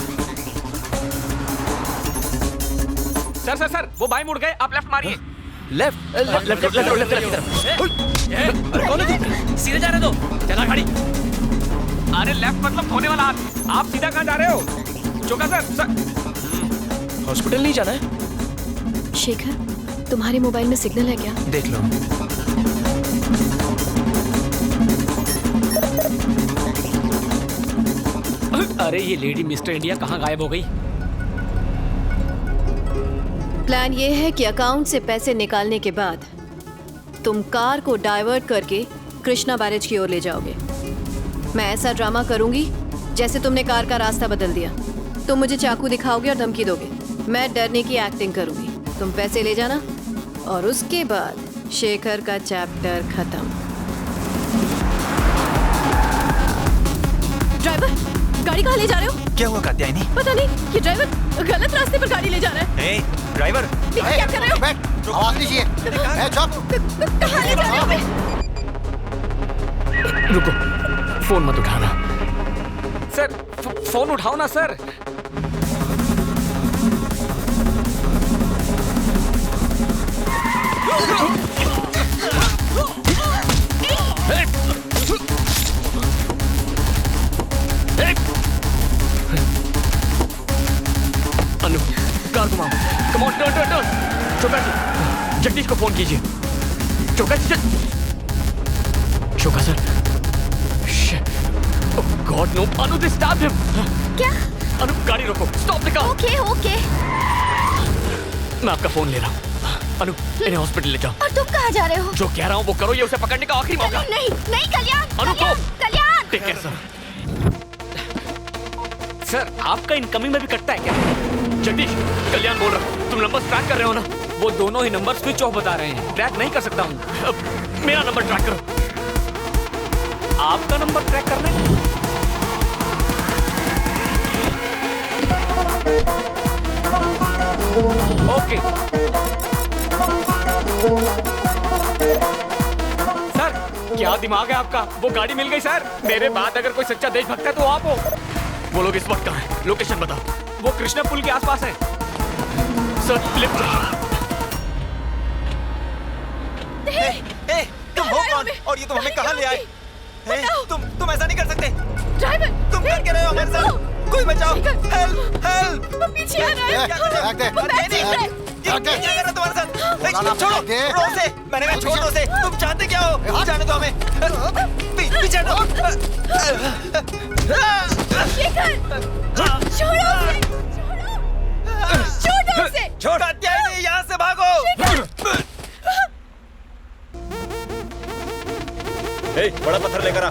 सर, वो बाएं मुड़ गए, आप लेफ्ट मारिए। लेफ्ट की तरफ। अरे कौन है? सीधे जा रहे दो। चला गाड़ी। अरे लेफ्ट मतलब होने वाला हाथ। आप सीधा कहाँ जा रहे हो? चौका सर। हॉस्पिटल नहीं जाना है? शेखर, तुम्हारे मोबाइल में सिग्नल है क्या? देख लो। अरे ये लेडी मिस्टर इंडिया कहाँ गायब हो गई? प्लान ये है कि अकाउंट से पैसे निकालने के बाद तुम कार को डाइवर्ट करके कृष्णा बैरेज की ओर ले जाओगे। मैं ऐसा ड्रामा करूंगी जैसे तुमने कार का रास्ता बदल दिया। तुम मुझे चाकू दिखाओगे और धमकी दोगे। मैं डरने की एक्टिंग करूंगी। तुम पैसे ले जाना और उसके बाद शेखर का चैप्टर खत्म। ड्राइवर, गाड़ी कहाँ ले जा रहे हो? क्या हुआ कात्यायनी? पता नहीं, ये ड्राइवर गलत रास्ते पर गाड़ी ले जा रहा है। ए, ड्राइवर, क्या कर रहे हो? आवाज लीजिए। कहाँ ले जा रहे हो बे? रुको, फोन मत उठाना। सर, फोन उठाओ ना सर। अनु, कार घुमाओ। Come on, turn. चौका जी, जगदीश को फोन कीजिए। चौका सर। गॉड नो, अनु दे स्टैब्ड हिम। क्या? अनु, गाड़ी रोको, स्टॉप द कार। ओके। मैं आपका फोन ले रहा हूँ। अनु, इन्हें हॉस्पिटल ले जाओ। और तुम कहाँ जा रहे हो? जो कह रहा हूँ वो करो, ये उसे पकड़ने का आखिरी मौका। नहीं, कल्याण। अनु को। Kalyan. Take care sir. Sir, आपका इनकमिंग में भी कटता है क्या? जगदीश, कल्याण बोल रहा हूँ। तुम नंबर ट्रैक कर रहे हो ना? वो दोनों ही नंबर स्विच ऑफ बता रहे हैं। ट्रैक नहीं कर सकता हूँ। मेरा नंबर ट्रैक करो। आपका नंबर ट्रैक करना है? ओके। सर, क्या दिमाग है आपका? वो गाड़ी मिल गई सर। मेरे बाद अगर कोई सच्चा देशभक्त है तो आप हो। वो लोग इस वक्त कहाँ हैं? लोकेशन बताओ। वो कृष्णा पुल के आसपास है। Sir, lift. तुम हो कौन? और ये तुम हमें कहाँ ले आए? तुम ऐसा नहीं कर सकते। ड्राइवर, तुम कर क्या रहे हो हमारे साथ? कोई बचाओ। हेल्प। वो पीछे आ रहा है। क्या कर रहे हो तुम्हारे साथ? छोड़ो उसे। मैंने कहा छोड़ो उसे। तुम जानते क्या हो? जाने दो हमें। पीछे हटो। शेखर, छोड़ो उसे। छोड़ो उसे। छोड़, यहाँ से भागो। ए, बड़ा पत्थर लेकर आ।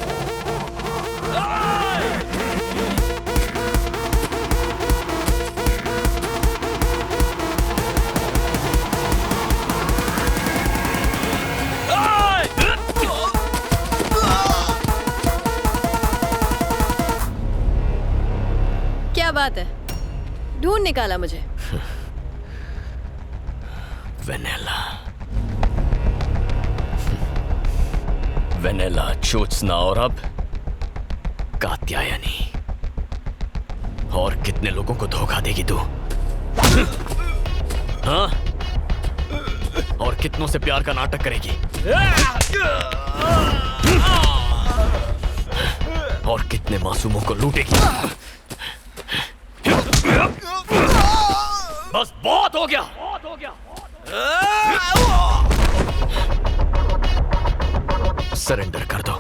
क्या बात है, ढूंढ निकाला मुझे। वेनेला, वेनेला, ज्योत्सना और अब कात्यायनी। और कितने लोगों को धोखा देगी तू? हाँ? और कितनों से प्यार का नाटक करेगी? और कितने मासूमों को लूटेगी? बस बहुत हो गया। सरेंडर कर दो।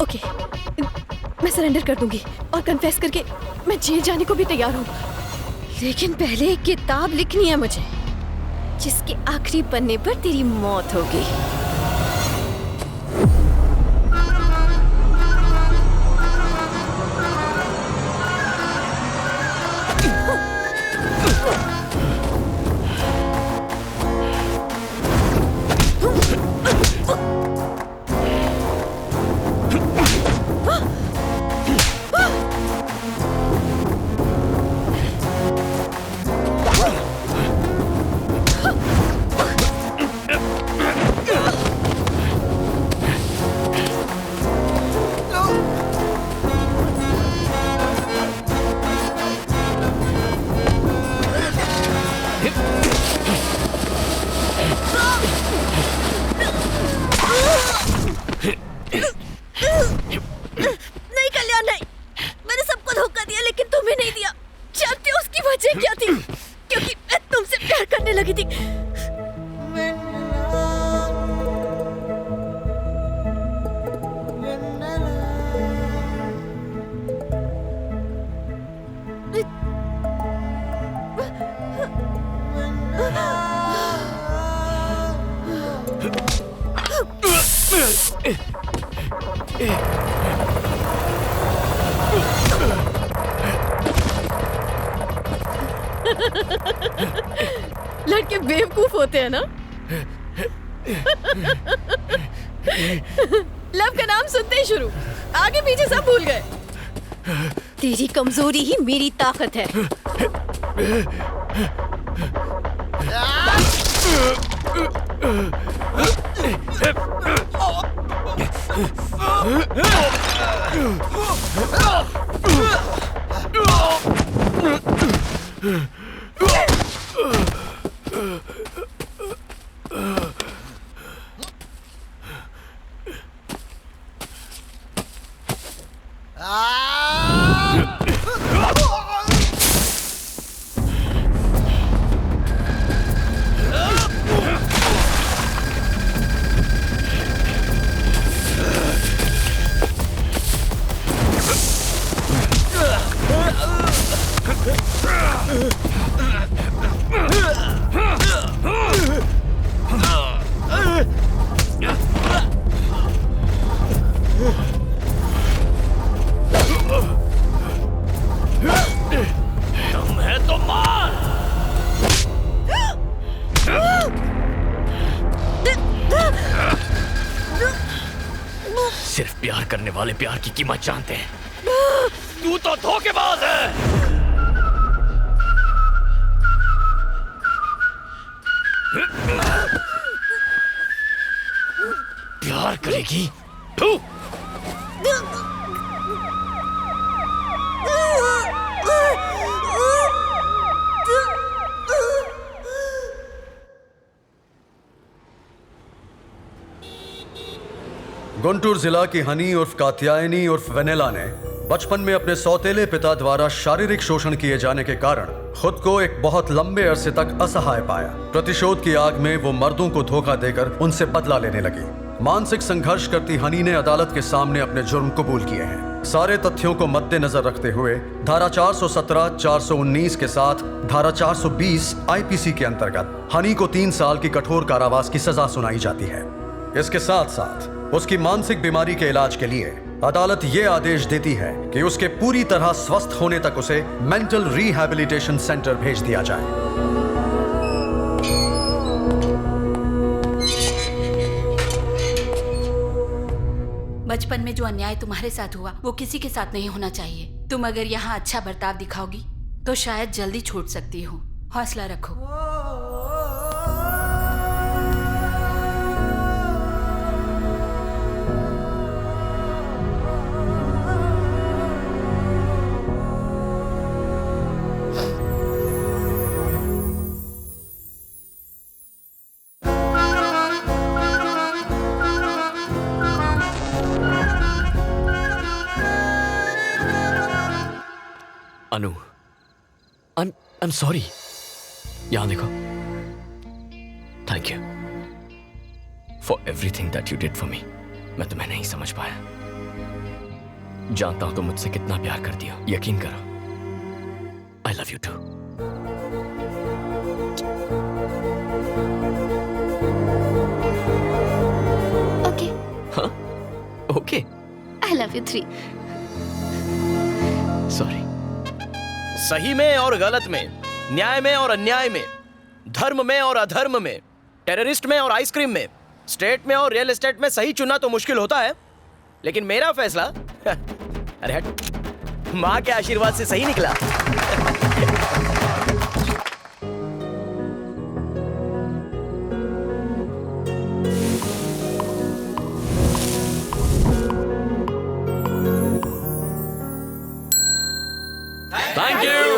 ओके, मैं सरेंडर कर दूंगी और कन्फेस करके मैं जेल जाने को भी तैयार हूँ। लेकिन पहले एक किताब लिखनी है मुझे, जिसके आखिरी पन्ने पर तेरी मौत होगी। लड़के बेवकूफ होते हैं ना। लव का नाम सुनते ही शुरू, आगे पीछे सब भूल गए। तेरी कमजोरी ही मेरी ताकत है। सिर्फ प्यार करने वाले प्यार की कीमत जानते हैं। तू तो धोखेबाज है। प्यार करेगी तू? गुंटूर जिला की हनी उर्फ कात्यायनी उर्फ वेनेला ने बचपन में अपने सौतेले पिता द्वारा शारीरिक शोषण किए जाने के कारण खुद को एक बहुत लंबे अरसे तक असहाय पाया। प्रतिशोध की आग में वो मर्दों को धोखा देकर उनसे बदला लेने लगी। मानसिक संघर्ष करती हनी ने अदालत के सामने अपने जुर्म कबूल किए हैं। सारे तथ्यों को मद्देनजर रखते हुए धारा 417, 419 के साथ धारा 420 आईपीसी के अंतर्गत हनी को 3 साल की कठोर कारावास की सजा सुनाई जाती है। इसके साथ साथ उसकी मानसिक बीमारी के इलाज के लिए अदालत ये आदेश देती है कि उसके पूरी तरह स्वस्थ होने तक उसे मेंटल रिहैबिलिटेशन सेंटर भेज दिया जाए। बचपन में जो अन्याय तुम्हारे साथ हुआ वो किसी के साथ नहीं होना चाहिए। तुम अगर यहाँ अच्छा बर्ताव दिखाओगी तो शायद जल्दी छूट सकती हो। हौसला रखो। अनु, I'm sorry. यहाँ देखो। Thank you for everything that you did for me. मैं तुम्हें नहीं समझ पाया। जानता हूं तुम मुझसे कितना प्यार करती हो। यकीन करो। I love you too. Okay. हाँ? Okay. I love you 3. Sorry. सही में और गलत में, न्याय में और अन्याय में, धर्म में और अधर्म में, टेररिस्ट में और आइसक्रीम में, स्टेट में और रियल एस्टेट में सही चुनना तो मुश्किल होता है, लेकिन मेरा फैसला अरे हट, माँ के आशीर्वाद से सही निकला। Thank you.